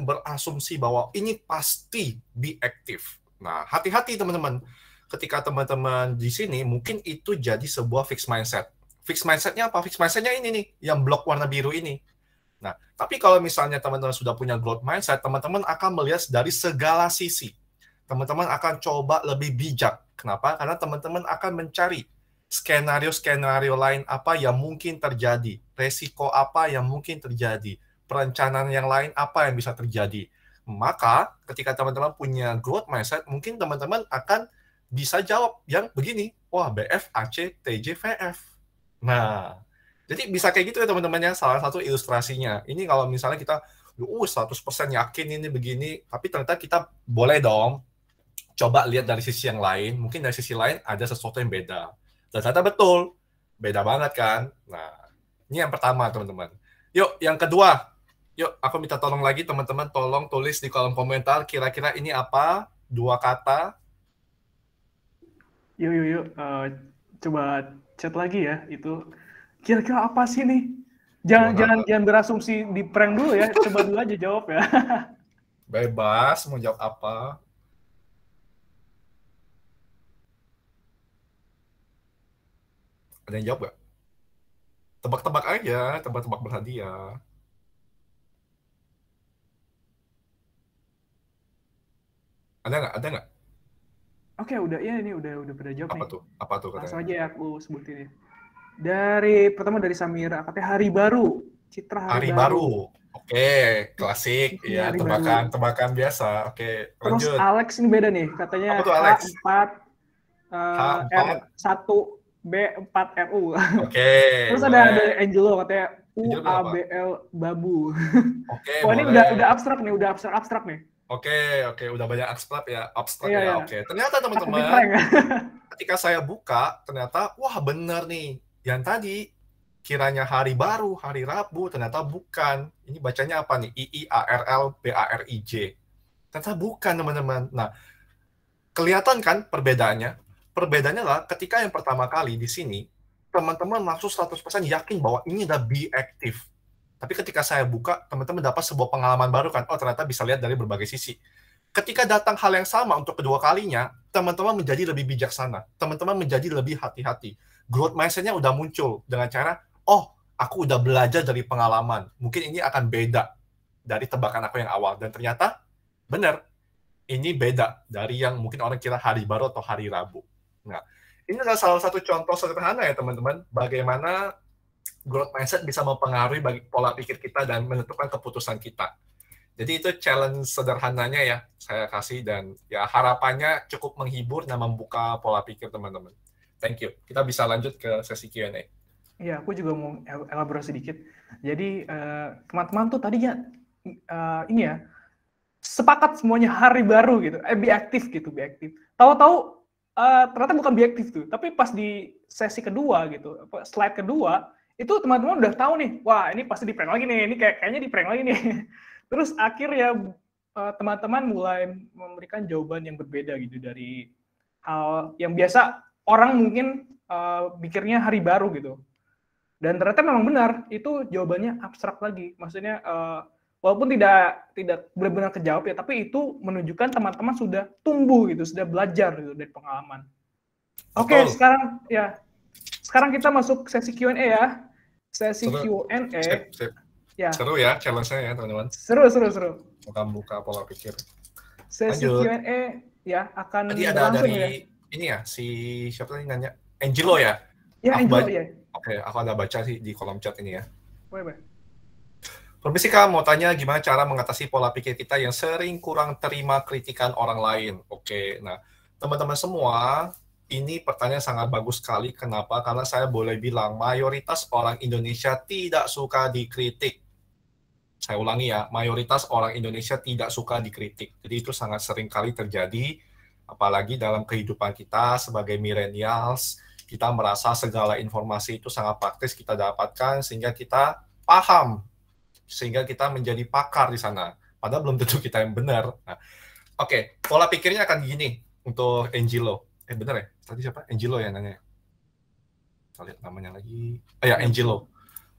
berasumsi bahwa ini pasti B-aktif. Nah, hati-hati teman-teman. Ketika teman-teman di sini, mungkin itu jadi sebuah fixed mindset. Fixed mindset-nya apa? Fixed mindset-nya ini nih, yang blok warna biru ini. Nah, tapi kalau misalnya teman-teman sudah punya growth mindset, teman-teman akan melihat dari segala sisi. Teman-teman akan coba lebih bijak. Kenapa? Karena teman-teman akan mencari skenario-skenario lain apa yang mungkin terjadi, resiko apa yang mungkin terjadi, perencanaan yang lain apa yang bisa terjadi. Maka, ketika teman-teman punya growth mindset, mungkin teman-teman akan bisa jawab yang begini, wah BF, AC, TJ, VF. Nah, jadi bisa kayak gitu ya teman-teman ya, salah satu ilustrasinya. Ini kalau misalnya kita 100% yakin ini begini, tapi ternyata kita boleh dong coba lihat dari sisi yang lain, mungkin dari sisi lain ada sesuatu yang beda. Dan ternyata betul, beda banget kan. Nah, ini yang pertama teman-teman. Yuk, yang kedua. Yuk, aku minta tolong lagi teman-teman, tolong tulis di kolom komentar, kira-kira ini apa? 2 kata. Yuk. Coba chat lagi ya, itu kira-kira apa sih nih? Jangan berasumsi di prank dulu ya, coba dulu aja jawab ya. Bebas, mau jawab apa? Ada yang jawab nggak? Tebak-tebak aja, tebak-tebak berhadiah. Ada nggak? Oke, ini udah pada jawab nih. Apa tuh katanya? Langsung aja ya aku sebutin ya. Pertama dari Samira, katanya hari baru. Citra hari baru. Oke, klasik. Ya, tebakan biasa. Oke, terus lanjut. Alex ini beda nih, katanya H4R1B4RU. Oke. Terus ada Angelo katanya UABL Babu. Oke, wah, ini udah abstrak nih, Oke, udah banyak abstrak ya. Oke. Ternyata teman-teman, ketika saya buka, ternyata wah bener nih. Yang tadi kiranya hari baru, hari Rabu, ternyata bukan. Ini bacanya apa nih? IIARLBARIJ. Ternyata bukan, teman-teman. Nah, kelihatan kan perbedaannya? Perbedaannya adalah ketika yang pertama kali di sini, teman-teman langsung 100% yakin bahwa ini udah B-aktif. Tapi ketika saya buka, teman-teman dapat sebuah pengalaman baru kan, oh ternyata bisa lihat dari berbagai sisi. Ketika datang hal yang sama untuk kedua kalinya, teman-teman menjadi lebih bijaksana, teman-teman menjadi lebih hati-hati. Growth mindset-nya udah muncul dengan cara, oh aku udah belajar dari pengalaman, mungkin ini akan beda dari tebakan aku yang awal. Dan ternyata, benar, ini beda dari yang mungkin orang kira hari baru atau hari Rabu. Nah, ini adalah salah satu contoh sederhana ya teman-teman, bagaimana growth mindset bisa mempengaruhi bagi pola pikir kita dan menentukan keputusan kita. Jadi itu challenge sederhananya ya saya kasih, dan ya harapannya cukup menghibur dan membuka pola pikir teman-teman. Thank you. Kita bisa lanjut ke sesi Q&A. Iya, aku juga mau elaborasi sedikit. Jadi teman-teman tuh tadinya ini ya, sepakat semuanya hari baru gitu, B-aktif gitu, B-aktif. Tahu-tahu ternyata bukan B-aktif tuh, tapi pas di sesi kedua gitu, slide kedua, itu teman-teman udah tahu nih, wah ini pasti di prank lagi nih, ini kayaknya di prank lagi nih. Terus akhirnya teman-teman mulai memberikan jawaban yang berbeda gitu dari hal yang biasa orang mungkin mikirnya hari baru gitu. Dan ternyata memang benar, itu jawabannya abstrak lagi. Maksudnya walaupun tidak benar-benar kejawab ya, tapi itu menunjukkan teman-teman sudah tumbuh gitu, sudah belajar gitu dari pengalaman. Oke, sekarang kita masuk sesi Q&A ya. Sesi Q&A. Sip. Ya. Seru ya challenge-nya ya teman-teman. Seru. Buka pola pikir. Sesi Q&A ya akan tadi ada dari ya. Ini ya, si siapa tadi nanya? Angelo ya? Ya, Angelo ya. Oke, aku ada baca sih di kolom chat ini ya. Boleh. Permisi Kak, mau tanya gimana cara mengatasi pola pikir kita yang sering kurang terima kritikan orang lain. Oke, nah teman-teman semua, ini pertanyaan sangat bagus sekali. Kenapa? Karena saya boleh bilang mayoritas orang Indonesia tidak suka dikritik. Saya ulangi ya, mayoritas orang Indonesia tidak suka dikritik. Jadi itu sangat sering kali terjadi, apalagi dalam kehidupan kita sebagai millennials, kita merasa segala informasi itu sangat praktis kita dapatkan, sehingga kita paham, sehingga kita menjadi pakar di sana. Padahal belum tentu kita yang benar. Nah, oke, pola pikirnya akan gini untuk Angelo. Benar ya? Tadi siapa? Angelo yang nanya. Kita lihat namanya lagi. Ya, Angelo.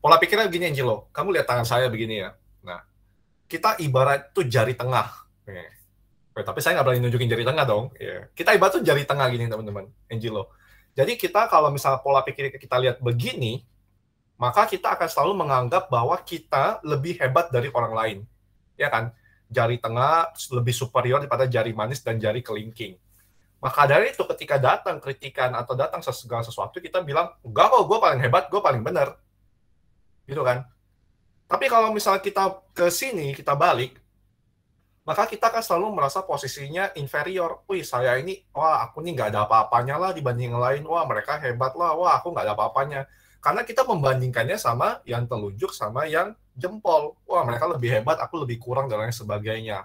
Pola pikirnya begini, Angelo. Kamu lihat tangan saya begini ya. Nah, kita ibarat tuh jari tengah. Tapi saya nggak berani nunjukin jari tengah dong. Kita ibarat tuh jari tengah gini, teman-teman. Angelo. Jadi kita kalau misalnya pola pikir kita lihat begini, maka kita akan selalu menganggap bahwa kita lebih hebat dari orang lain. Ya kan? Jari tengah lebih superior daripada jari manis dan jari kelingking. Maka dari itu ketika datang kritikan atau datang segala sesuatu, kita bilang, enggak kok, gue paling hebat, gue paling benar. Gitu kan? Tapi kalau misalnya kita ke sini, kita balik, maka kita akan selalu merasa posisinya inferior. Wih, saya ini, wah aku nih nggak ada apa-apanya lah dibanding yang lain. Wah, mereka hebat lah. Wah, aku nggak ada apa-apanya. Karena kita membandingkannya sama yang telunjuk, sama yang jempol. Wah, mereka lebih hebat, aku lebih kurang, dan lain sebagainya.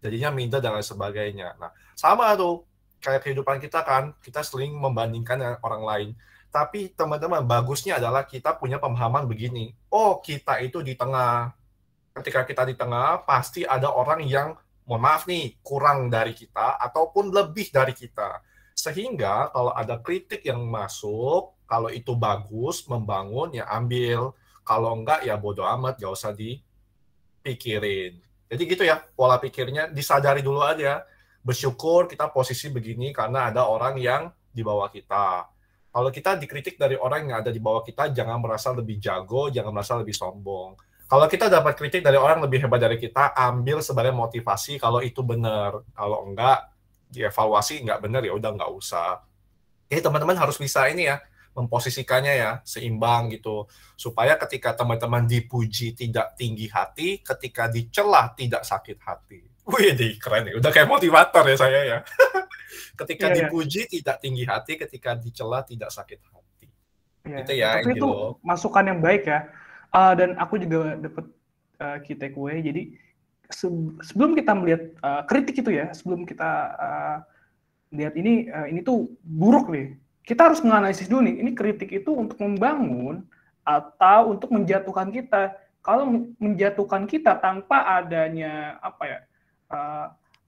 Jadinya minder, dan lain sebagainya. Nah, sama tuh. Kayak kehidupan kita kan, kita sering membandingkan dengan orang lain. Tapi teman-teman, bagusnya adalah kita punya pemahaman begini. Oh, kita itu di tengah. Ketika kita di tengah, pasti ada orang yang, mohon maaf nih, kurang dari kita, ataupun lebih dari kita. Sehingga kalau ada kritik yang masuk, kalau itu bagus, membangun, ya ambil. Kalau enggak, ya bodo amat, gak usah dipikirin. Jadi gitu ya, pola pikirnya, disadari dulu aja. Bersyukur kita posisi begini karena ada orang yang di bawah kita. Kalau kita dikritik dari orang yang ada di bawah kita, jangan merasa lebih jago, jangan merasa lebih sombong. Kalau kita dapat kritik dari orang yang lebih hebat dari kita, ambil sebagai motivasi kalau itu benar. Kalau enggak, dievaluasi enggak benar, ya udah enggak usah. Jadi teman-teman harus bisa ini ya, memposisikannya ya, seimbang gitu. Supaya ketika teman-teman dipuji tidak tinggi hati, ketika dicelah tidak sakit hati. Wih, keren ya. Udah kayak motivator ya saya ya. Ketika dipuji tidak tinggi hati, ketika dicela tidak sakit hati. Gitu ya. Tapi itu masukan yang baik ya. Dan aku juga dapat key takeaway. Jadi sebelum kita melihat kritik itu ya, sebelum kita lihat ini tuh buruk nih, kita harus menganalisis dulu nih. Ini kritik itu untuk membangun atau untuk menjatuhkan kita. Kalau menjatuhkan kita tanpa adanya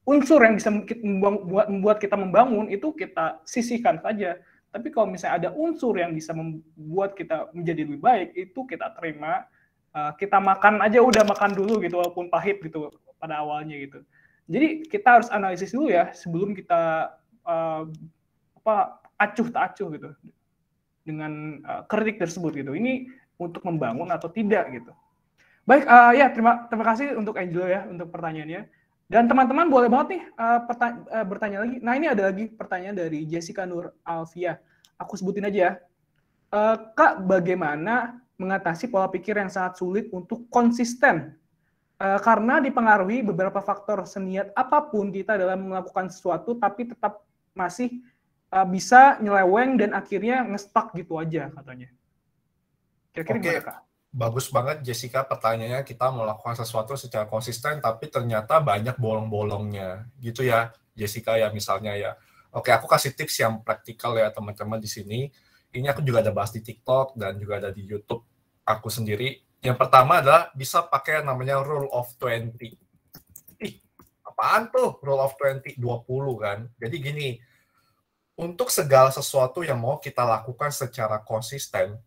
unsur yang bisa membuat kita membangun, itu kita sisihkan saja. Tapi kalau misalnya ada unsur yang bisa membuat kita menjadi lebih baik, itu kita terima, kita makan aja, udah makan dulu gitu, walaupun pahit gitu pada awalnya gitu. Jadi kita harus analisis dulu ya sebelum kita acuh tak acuh gitu dengan kritik tersebut gitu. Ini untuk membangun atau tidak gitu. Baik, ya terima kasih untuk Angelo ya untuk pertanyaannya. Dan teman-teman boleh banget nih bertanya lagi. Nah, ini ada lagi pertanyaan dari Jessica Nur Alfia. Aku sebutin aja ya. Kak, bagaimana mengatasi pola pikir yang sangat sulit untuk konsisten? Karena dipengaruhi beberapa faktor, seniat apapun kita dalam melakukan sesuatu, tapi tetap masih bisa nyeleweng dan akhirnya nge-stuck gitu aja katanya. Kira-kira gimana, Kak? Bagus banget Jessica pertanyaannya, kita melakukan sesuatu secara konsisten tapi ternyata banyak bolong-bolongnya gitu ya Jessica ya misalnya ya. Oke, aku kasih tips yang praktikal ya teman-teman di sini. Ini aku juga ada bahas di TikTok dan juga ada di YouTube aku sendiri. Yang pertama adalah bisa pakai namanya Rule of 20. Apaan tuh Rule of 20? 20 kan. Jadi gini, untuk segala sesuatu yang mau kita lakukan secara konsisten,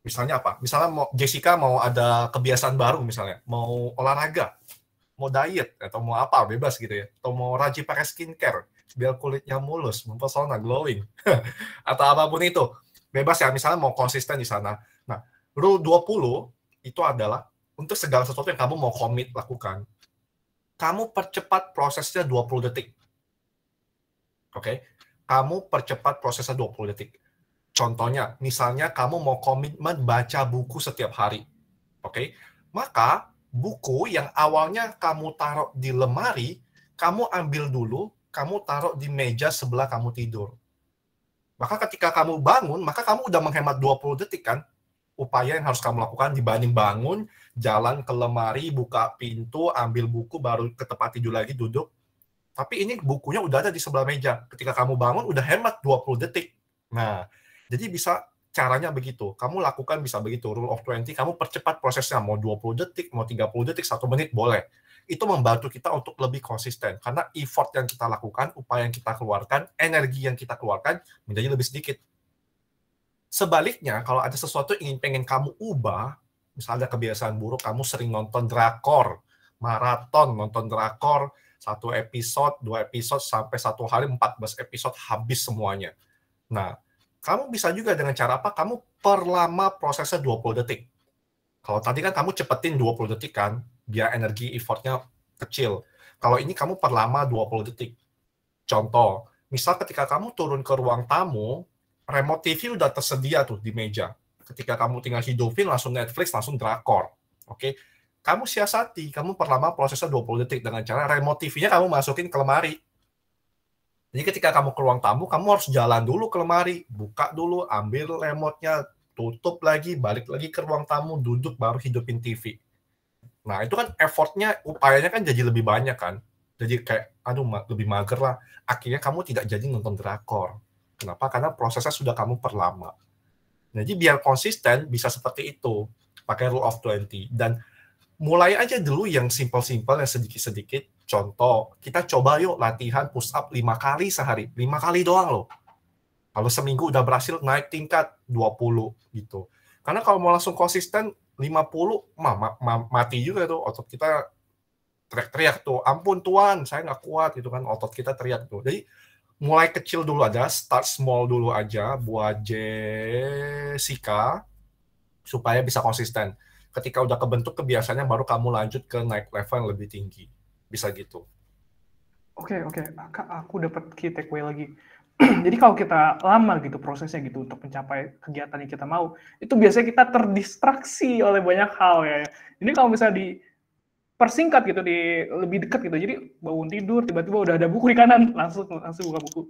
misalnya apa? Misalnya Jessica mau ada kebiasaan baru misalnya, mau olahraga, mau diet, atau mau apa, bebas gitu ya. Atau mau rajin pakai skincare, biar kulitnya mulus, mempesona, glowing. Atau apapun itu. Bebas ya, misalnya mau konsisten di sana. Nah, Rule 20 itu adalah untuk segala sesuatu yang kamu mau komit lakukan. Kamu percepat prosesnya 20 detik. Oke? Kamu percepat prosesnya 20 detik. Contohnya, misalnya kamu mau komitmen baca buku setiap hari. Oke? Maka buku yang awalnya kamu taruh di lemari, kamu ambil dulu, kamu taruh di meja sebelah kamu tidur. Maka ketika kamu bangun, maka kamu udah menghemat 20 detik kan? Upaya yang harus kamu lakukan dibanding bangun, jalan ke lemari, buka pintu, ambil buku, baru ke tempat tidur lagi, duduk. Tapi ini bukunya udah ada di sebelah meja. Ketika kamu bangun, udah hemat 20 detik. Nah, jadi bisa caranya begitu. Kamu lakukan bisa begitu. Rule of 20, kamu percepat prosesnya. Mau 20 detik, mau 30 detik, 1 menit, boleh. Itu membantu kita untuk lebih konsisten. Karena effort yang kita lakukan, upaya yang kita keluarkan, energi yang kita keluarkan, menjadi lebih sedikit. Sebaliknya, kalau ada sesuatu yang pengen kamu ubah, misalnya kebiasaan buruk, kamu sering nonton drakor, maraton nonton drakor, 1 episode, 2 episode, sampai 1 hari 14 episode habis semuanya. Nah, kamu bisa juga dengan cara apa? Kamu perlama prosesnya 20 detik. Kalau tadi kan kamu cepetin 20 detik kan, biar energi effortnya kecil. Kalau ini kamu perlama 20 detik. Contoh, misal ketika kamu turun ke ruang tamu, remote TV udah tersedia tuh di meja. Ketika kamu tinggal hidupin, langsung Netflix, langsung drakor. Oke? Kamu siasati, kamu perlama prosesnya 20 detik dengan cara remote TV-nya kamu masukin ke lemari. Jadi ketika kamu ke ruang tamu, kamu harus jalan dulu ke lemari, buka dulu, ambil remote-nya, tutup lagi, balik lagi ke ruang tamu, duduk, baru hidupin TV. Nah, itu kan effortnya, upayanya kan jadi lebih banyak kan. Jadi kayak, aduh, lebih mager lah. Akhirnya kamu tidak jadi nonton drakor. Kenapa? Karena prosesnya sudah kamu perlama. Jadi biar konsisten, bisa seperti itu. Pakai rule of 20. Dan mulai aja dulu yang simple-simple, yang sedikit-sedikit. Contoh, kita coba yuk latihan push up 5 kali sehari. 5 kali doang loh. Kalau seminggu udah berhasil naik tingkat 20 gitu. Karena kalau mau langsung konsisten 50, mati juga tuh. Otot kita teriak-teriak tuh, ampun Tuan, saya nggak kuat gitu kan. Otot kita teriak tuh. Jadi mulai kecil dulu aja, start small dulu aja buat Jessica, supaya bisa konsisten. Ketika udah kebentuk kebiasaannya, baru kamu lanjut ke naik level yang lebih tinggi. Bisa gitu. Oke. Aku dapat key takeaway lagi. Jadi kalau kita lama gitu prosesnya gitu untuk mencapai kegiatan yang kita mau, itu biasanya kita terdistraksi oleh banyak hal ya. Ini kalau misalnya dipersingkat gitu, lebih dekat gitu. Jadi bangun tidur, tiba-tiba udah ada buku di kanan, langsung buka buku.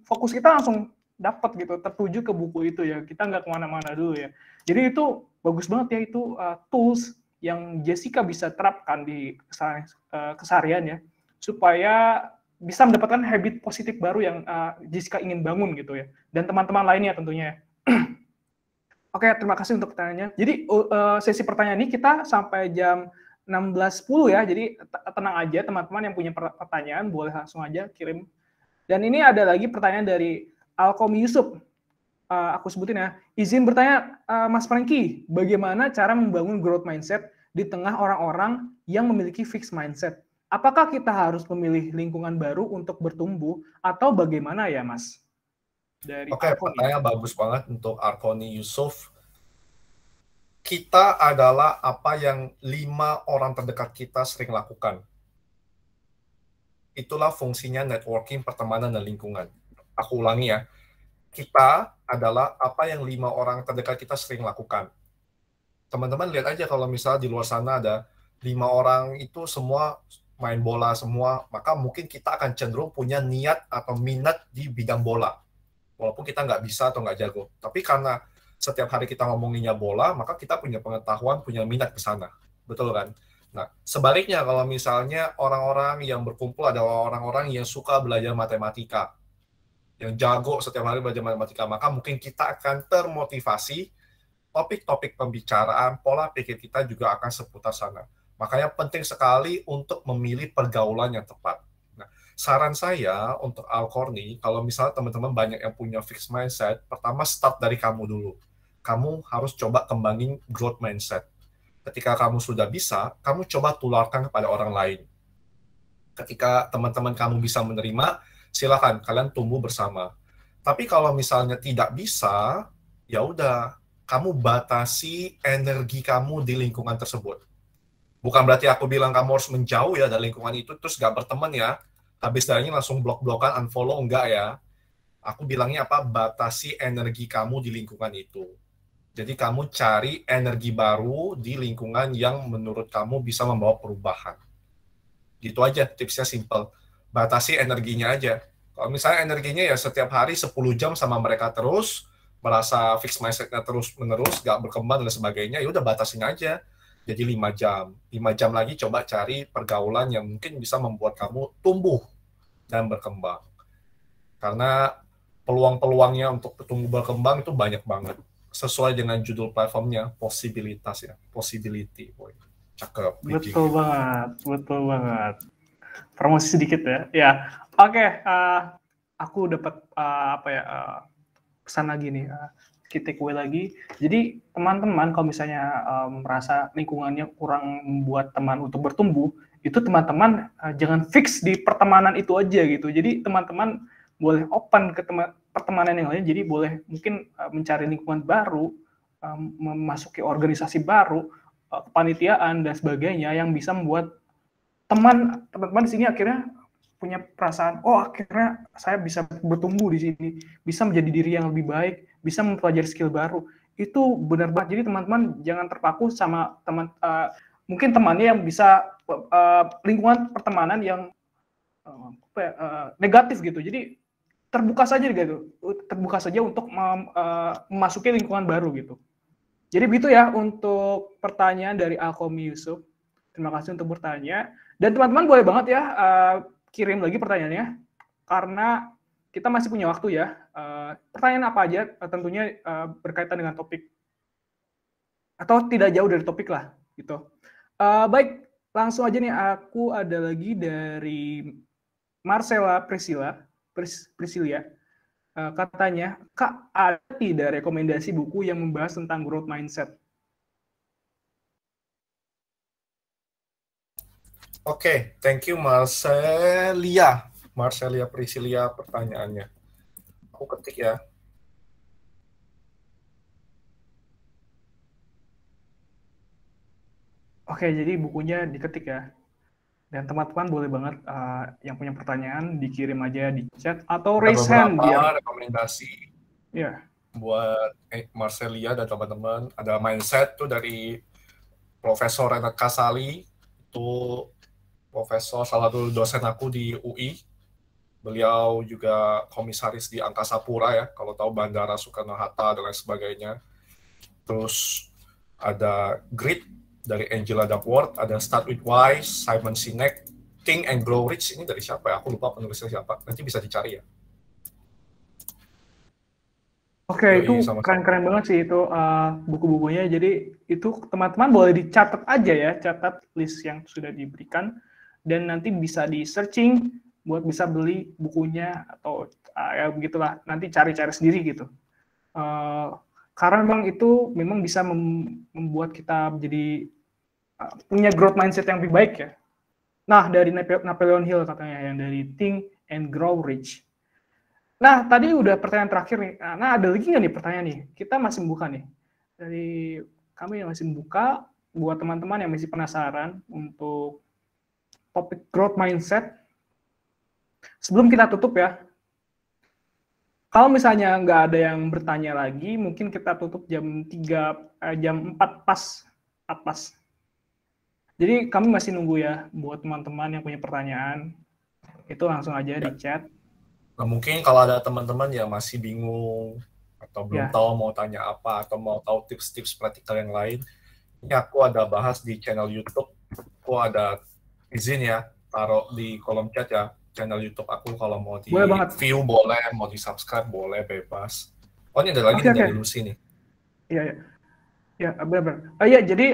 Fokus kita langsung dapat gitu, tertuju ke buku itu ya. Kita nggak kemana-mana dulu ya. Jadi itu bagus banget ya, itu tools yang Jessica bisa terapkan di keseharian ya, supaya bisa mendapatkan habit positif baru yang Jessica ingin bangun gitu ya, dan teman-teman lainnya tentunya. Oke, terima kasih untuk pertanyaannya. Jadi sesi pertanyaan ini kita sampai jam 16.10 ya, jadi tenang aja teman-teman yang punya pertanyaan, boleh langsung aja kirim. Dan ini ada lagi pertanyaan dari Alkom Yusuf. Aku sebutin ya. Izin bertanya, Mas Franky, bagaimana cara membangun growth mindset di tengah orang-orang yang memiliki fixed mindset? Apakah kita harus memilih lingkungan baru untuk bertumbuh, atau bagaimana ya, Mas? Oke, pertanyaan bagus banget untuk Arkoni Yusuf. Kita adalah apa yang 5 orang terdekat kita sering lakukan. Itulah fungsinya networking, pertemanan, dan lingkungan. Aku ulangi ya. Kita adalah apa yang 5 orang terdekat kita sering lakukan. Teman-teman lihat aja kalau misalnya di luar sana ada 5 orang itu semua main bola semua, maka mungkin kita akan cenderung punya niat atau minat di bidang bola. Walaupun kita nggak bisa atau nggak jago. Tapi karena setiap hari kita ngomonginnya bola, maka kita punya pengetahuan, punya minat ke sana. Betul kan? Nah, sebaliknya kalau misalnya orang-orang yang berkumpul adalah orang-orang yang suka belajar matematika, yang jago setiap hari belajar matematika, maka mungkin kita akan termotivasi, topik-topik pembicaraan, pola pikir kita juga akan seputar sana. Makanya penting sekali untuk memilih pergaulan yang tepat. Nah, saran saya untuk Alkorni, kalau misalnya teman-teman banyak yang punya fixed mindset, pertama start dari kamu dulu. Kamu harus coba kembangin growth mindset. Ketika kamu sudah bisa, kamu coba tularkan kepada orang lain. Ketika teman-teman kamu bisa menerima, silakan kalian tumbuh bersama. Tapi kalau misalnya tidak bisa, ya udah, kamu batasi energi kamu di lingkungan tersebut. Bukan berarti aku bilang kamu harus menjauh ya dari lingkungan itu, terus gak berteman ya. Habis dari ini langsung blok-blokan, unfollow, enggak ya. Aku bilangnya apa? Batasi energi kamu di lingkungan itu. Jadi kamu cari energi baru di lingkungan yang menurut kamu bisa membawa perubahan. Gitu aja, tipsnya simple. Batasi energinya aja. Kalau misalnya energinya ya setiap hari 10 jam sama mereka terus, merasa fixed mindset-nya terus-menerus, gak berkembang dan sebagainya, ya udah batasin aja. jadi 5 jam. 5 jam lagi coba cari pergaulan yang mungkin bisa membuat kamu tumbuh dan berkembang. Karena peluang-peluangnya untuk tumbuh berkembang itu banyak banget. Sesuai dengan judul platformnya, possibilitas ya, possibility. Boy. Cakep. Betul banget, betul banget. Promosi sedikit ya. Ya, oke. Aku dapat pesan lagi nih. Kita takeaway lagi. Jadi teman-teman kalau misalnya merasa lingkungannya kurang membuat teman untuk bertumbuh, itu teman-teman jangan fix di pertemanan itu aja gitu. Jadi teman-teman boleh open ke pertemanan yang lain. Jadi boleh mungkin mencari lingkungan baru, memasuki organisasi baru, kepanitiaan dan sebagainya yang bisa membuat teman-teman di sini akhirnya punya perasaan, oh akhirnya saya bisa bertumbuh di sini, bisa menjadi diri yang lebih baik, bisa mempelajari skill baru. Itu benar banget. Jadi teman-teman jangan terpaku sama mungkin temannya yang bisa lingkungan pertemanan yang negatif gitu. Jadi terbuka saja gitu, terbuka saja untuk memasuki lingkungan baru gitu. Jadi begitu ya untuk pertanyaan dari Alkomi Yusuf. Terima kasih untuk bertanya. Dan teman-teman boleh banget ya kirim lagi pertanyaannya, karena kita masih punya waktu ya. Pertanyaan apa aja tentunya berkaitan dengan topik atau tidak jauh dari topik lah gitu. Baik, langsung aja nih, aku ada lagi dari Marcella Priscilia. Katanya, Kak, ada tidak rekomendasi buku yang membahas tentang growth mindset? Oke, thank you Marcelia Priscilia pertanyaannya. Aku ketik ya. Oke, jadi bukunya diketik ya. Dan teman-teman boleh banget yang punya pertanyaan dikirim aja di chat atau raise hand. Ada beberapa rekomendasi buat Marcelia dan teman-teman. Ada mindset tuh dari Profesor Renat Kasali, itu profesor salah satu dosen aku di UI. Beliau juga komisaris di Angkasa Pura ya, kalau tahu Bandara Soekarno-Hatta dan lain sebagainya. Terus ada Grit dari Angela Duckworth, ada Start with Why, Simon Sinek, Think and Grow Rich, ini dari siapa ya? Aku lupa penulisnya siapa. Nanti bisa dicari ya. Oke, itu keren-keren banget sih itu buku-bukunya. Jadi itu teman-teman boleh dicatat aja ya, catat list yang sudah diberikan, dan nanti bisa di searching buat bisa beli bukunya atau ya begitulah. Nanti cari-cari sendiri gitu. Karena memang itu memang bisa membuat kita menjadi punya growth mindset yang lebih baik ya. Nah, dari Napoleon Hill katanya yang dari Think and Grow Rich. Nah, tadi udah pertanyaan terakhir nih. Nah, ada lagi nggak nih pertanyaan nih? Kita masih membuka nih. Dari kami yang masih membuka, buat teman-teman yang masih penasaran untuk topik growth mindset. Sebelum kita tutup ya, kalau misalnya nggak ada yang bertanya lagi, mungkin kita tutup jam 4 pas. Jadi kami masih nunggu ya, buat teman-teman yang punya pertanyaan, itu langsung aja di chat. Nah, mungkin kalau ada teman-teman yang masih bingung atau belum tahu mau tanya apa atau mau tahu tips-tips praktikal yang lain, ini aku ada bahas di channel YouTube. Aku ada izin ya taruh di kolom chat ya channel YouTube aku, kalau mau di view boleh, mau di subscribe boleh, bebas. Oh, ini ada lagi nih dari Lucy nih. Iya. Ya, benar-benar. Ya, jadi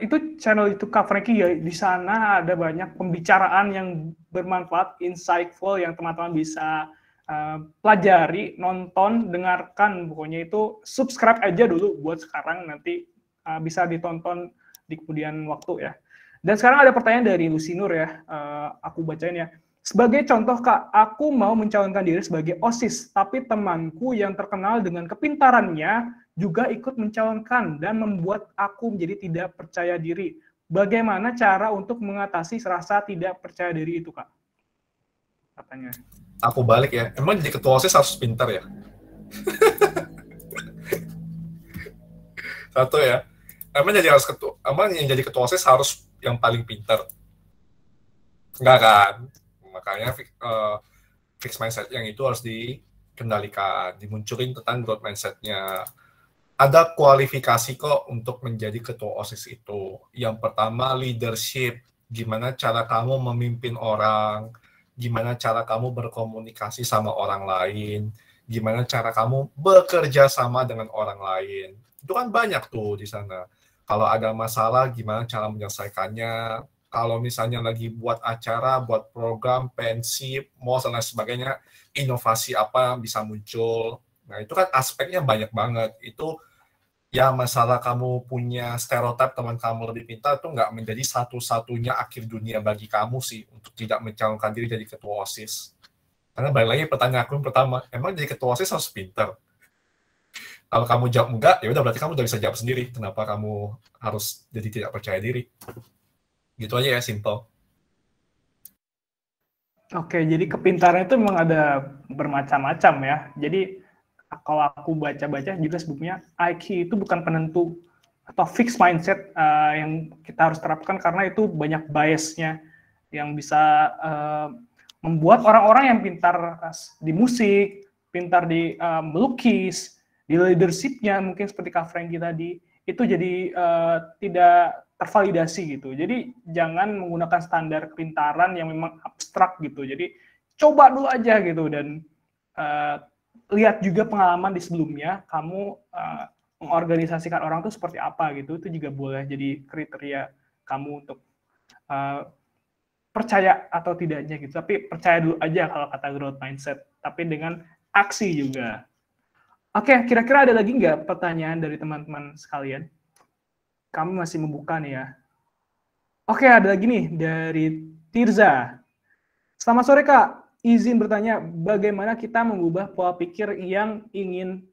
itu channel YouTube Kak Franky ya. Di sana ada banyak pembicaraan yang bermanfaat, insightful yang teman-teman bisa pelajari, nonton, dengarkan. Pokoknya itu subscribe aja dulu buat sekarang, nanti bisa ditonton di kemudian waktu ya. Dan sekarang ada pertanyaan dari Lucy Nur ya. Aku bacain ya. Sebagai contoh Kak, aku mau mencalonkan diri sebagai OSIS, tapi temanku yang terkenal dengan kepintarannya juga ikut mencalonkan dan membuat aku menjadi tidak percaya diri. Bagaimana cara untuk mengatasi rasa tidak percaya diri itu, Kak? Katanya. Aku balik ya. Emang jadi ketua OSIS harus pintar ya? Satu ya. Emang yang jadi ketua OSIS harus yang paling pintar? Enggak kan? Makanya fixed mindset yang itu harus dikendalikan, dimunculin tentang growth mindset-nya. Ada kualifikasi kok untuk menjadi ketua OSIS itu. Yang pertama leadership, gimana cara kamu memimpin orang, gimana cara kamu berkomunikasi sama orang lain, gimana cara kamu bekerja sama dengan orang lain. Itu kan banyak tuh di sana. Kalau ada masalah, gimana cara menyelesaikannya. Kalau misalnya lagi buat acara, buat program, pensi, mau dan lain sebagainya, inovasi apa yang bisa muncul. Nah, itu kan aspeknya banyak banget. Itu ya masalah kamu punya stereotip teman kamu lebih pintar itu nggak menjadi satu-satunya akhir dunia bagi kamu sih untuk tidak mencalonkan diri jadi ketua OSIS. Karena balik lagi pertanyaan aku yang pertama, emang jadi ketua OSIS harus pintar? Kalau kamu jawab enggak, ya udah berarti kamu udah bisa jawab sendiri. Kenapa kamu harus jadi tidak percaya diri? Gitu aja ya, simple. Oke, jadi kepintaran itu memang ada bermacam-macam ya. Jadi kalau aku baca-baca juga sebelumnya IQ itu bukan penentu atau fixed mindset yang kita harus terapkan karena itu banyak biasnya yang bisa membuat orang-orang yang pintar di musik, pintar di melukis, di leadership-nya mungkin seperti Kak Franky tadi, itu jadi tidak tervalidasi gitu. Jadi jangan menggunakan standar kepintaran yang memang abstrak gitu. Jadi coba dulu aja gitu dan lihat juga pengalaman di sebelumnya kamu mengorganisasikan orang itu seperti apa gitu. Itu juga boleh jadi kriteria kamu untuk percaya atau tidaknya gitu. Tapi percaya dulu aja kalau kata growth mindset. Tapi dengan aksi juga. Oke, kira-kira ada lagi nggak pertanyaan dari teman-teman sekalian? Kami masih membuka nih ya. Oke, ada lagi nih dari Tirza. Selamat sore Kak. Izin bertanya, bagaimana kita mengubah pola pikir ingin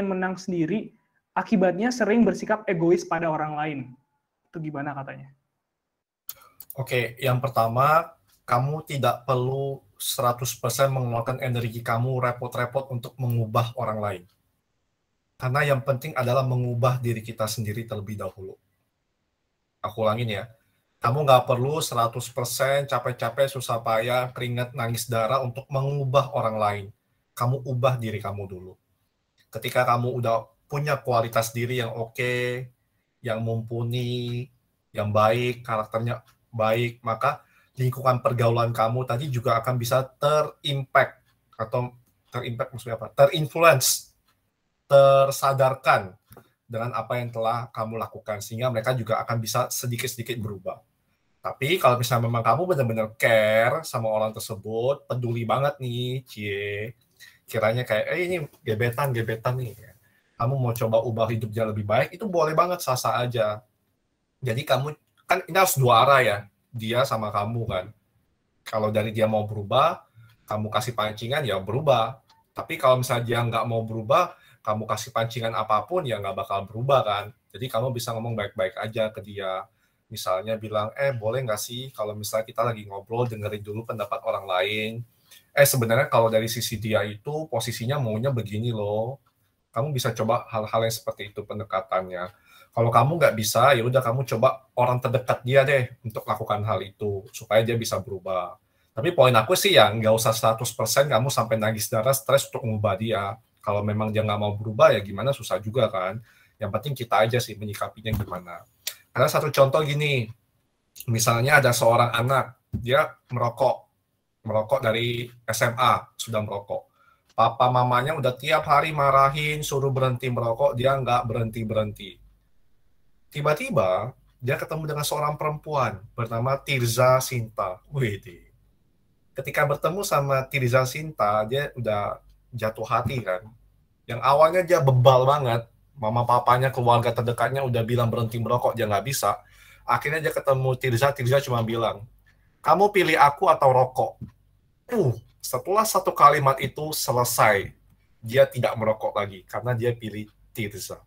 menang sendiri, akibatnya sering bersikap egois pada orang lain. Itu gimana katanya? Oke, yang pertama, kamu tidak perlu 100% mengeluarkan energi kamu repot-repot untuk mengubah orang lain. Karena yang penting adalah mengubah diri kita sendiri terlebih dahulu. Aku ulangin ya. Kamu nggak perlu 100% capek-capek, susah payah, keringat, nangis darah untuk mengubah orang lain. Kamu ubah diri kamu dulu. Ketika kamu udah punya kualitas diri yang oke, yang mumpuni, yang baik, karakternya baik, maka lingkungan pergaulan kamu tadi juga akan bisa terimpact, atau terimpact maksudnya apa? Terinfluence, tersadarkan dengan apa yang telah kamu lakukan, sehingga mereka juga akan bisa sedikit-sedikit berubah. Tapi kalau misalnya memang kamu benar-benar care sama orang tersebut, peduli banget nih, kiranya kayak, ini gebetan nih, kamu mau coba ubah hidup dia lebih baik, itu boleh banget, sah-sah aja. Jadi kamu, kan ini harus dua arah ya, dia sama kamu kan. Kalau dari dia mau berubah, kamu kasih pancingan, ya berubah. Tapi kalau misalnya dia nggak mau berubah, kamu kasih pancingan apapun, ya nggak bakal berubah kan. Jadi kamu bisa ngomong baik-baik aja ke dia. Misalnya bilang, boleh nggak sih kalau misalnya kita lagi ngobrol, dengerin dulu pendapat orang lain. Sebenarnya kalau dari sisi dia itu, posisinya maunya begini loh. Kamu bisa coba hal-hal yang seperti itu pendekatannya. Kalau kamu nggak bisa, ya udah kamu coba orang terdekat dia deh untuk lakukan hal itu, supaya dia bisa berubah. Tapi poin aku sih ya, nggak usah 100% kamu sampai nangis darah, stres untuk mengubah dia. Kalau memang dia nggak mau berubah, ya gimana, susah juga kan. Yang penting kita aja sih menyikapinya gimana. Karena satu contoh gini, misalnya ada seorang anak, dia merokok dari SMA, sudah merokok. Papa mamanya udah tiap hari marahin, suruh berhenti merokok, dia nggak berhenti-berhenti. Tiba-tiba, dia ketemu dengan seorang perempuan bernama Tirza Sinta. Wih, ketika bertemu sama Tirza Sinta, dia udah jatuh hati kan. Yang awalnya dia bebal banget, mama papanya, keluarga terdekatnya udah bilang berhenti merokok, dia nggak bisa. Akhirnya dia ketemu Tirza cuma bilang, kamu pilih aku atau rokok? Setelah satu kalimat itu selesai, dia tidak merokok lagi karena dia pilih Tirza.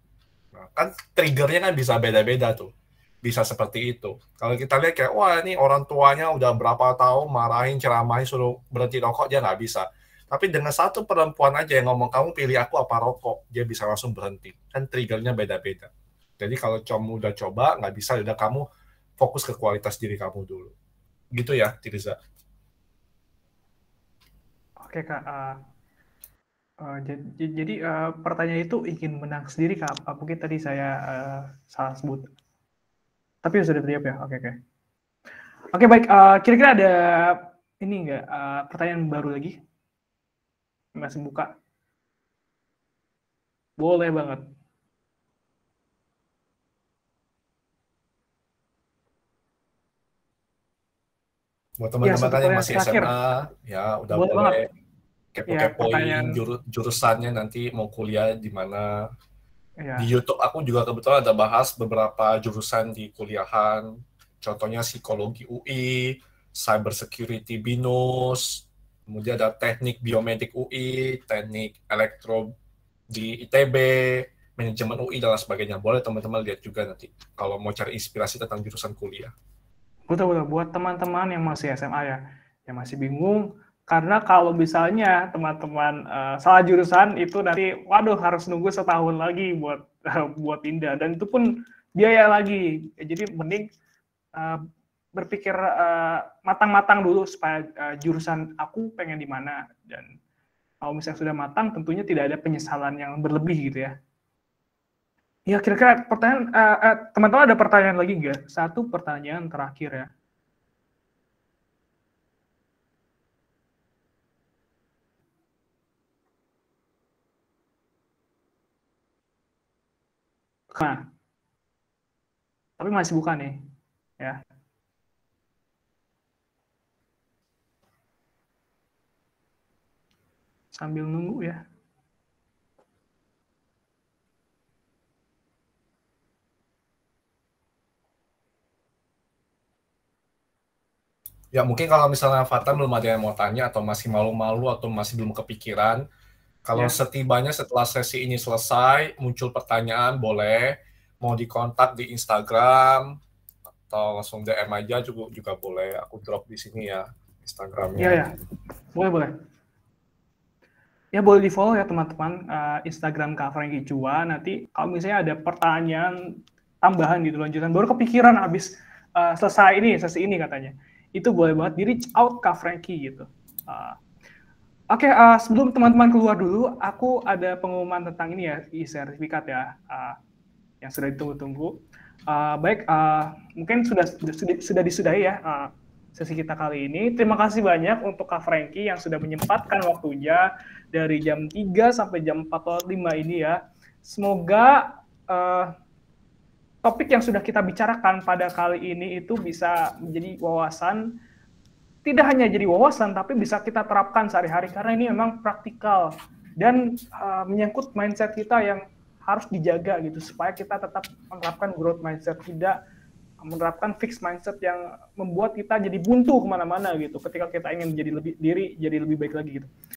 Nah, kan triggernya kan bisa beda-beda tuh. Bisa seperti itu. Kalau kita lihat kayak, wah ini orang tuanya udah berapa tahun marahin, ceramahin, suruh berhenti rokok, dia nggak bisa. Tapi dengan satu perempuan aja yang ngomong, kamu pilih aku apa rokok, dia bisa langsung berhenti. Kan triggernya beda-beda. Jadi kalau kamu udah coba, nggak bisa, udah kamu fokus ke kualitas diri kamu dulu. Gitu ya, Tirza. Oke Kak, Jadi pertanyaan itu ingin menang sendiri Kak? Mungkin tadi saya salah sebut. Tapi sudah terjawab ya? Oke, oke. Oke, baik. Kira-kira ada ini nggak pertanyaan baru lagi? Masih buka? Boleh banget. Buat Ya, teman-teman satu kan yang pertanyaan masih terakhir. SMA, ya udah Boleh boleh banget. Ya, kepo-kepoin pertanyaan. jurusannya nanti mau kuliah di mana. Di Ya, YouTube aku juga kebetulan ada bahas beberapa jurusan di kuliahan, contohnya psikologi UI, cyber security BINUS, kemudian ada teknik biomedik UI, teknik elektro di ITB, manajemen UI dan lain sebagainya. Boleh teman-teman lihat juga nanti kalau mau cari inspirasi tentang jurusan kuliah. betul-betul. Buat teman-teman yang masih SMA ya, yang masih bingung, karena kalau misalnya teman-teman salah jurusan itu nanti, waduh harus nunggu setahun lagi buat buat pindah, dan itu pun biaya lagi. Jadi mending berpikir matang-matang dulu supaya jurusan aku pengen di mana, dan kalau misalnya sudah matang tentunya tidak ada penyesalan yang berlebih gitu ya. Ya, kira-kira pertanyaan teman-teman ada pertanyaan lagi nggak? Satu pertanyaan terakhir ya. Nah, tapi masih bukan nih, ya. Sambil nunggu ya. Ya mungkin kalau misalnya Fatan belum ada yang mau tanya atau masih malu-malu atau masih belum kepikiran, kalau Ya, setibanya setelah sesi ini selesai muncul pertanyaan boleh mau dikontak di Instagram atau langsung DM aja juga boleh. Aku drop di sini ya ya, Instagramnya. ya. Boleh, boleh. Ya, boleh di-follow ya teman-teman Instagram Kak Franky Chua. Nanti kalau misalnya ada pertanyaan tambahan gitu, lanjutan baru kepikiran habis selesai ini, sesi ini katanya. Itu boleh banget di-reach out Kak Franky gitu. Oke, sebelum teman-teman keluar dulu, aku ada pengumuman tentang ini ya, e-sertifikat ya, yang sudah ditunggu-tunggu. Baik, mungkin sudah disudahi ya sesi kita kali ini. Terima kasih banyak untuk Kak Franky yang sudah menyempatkan waktunya dari jam 3 sampai jam 4.05 ini ya. Semoga topik yang sudah kita bicarakan pada kali ini itu bisa menjadi wawasan, tidak hanya jadi wawasan, tapi bisa kita terapkan sehari-hari, karena ini memang praktikal dan menyangkut mindset kita yang harus dijaga gitu, supaya kita tetap menerapkan growth mindset, tidak menerapkan fixed mindset yang membuat kita jadi buntu kemana-mana gitu ketika kita ingin jadi lebih baik lagi gitu.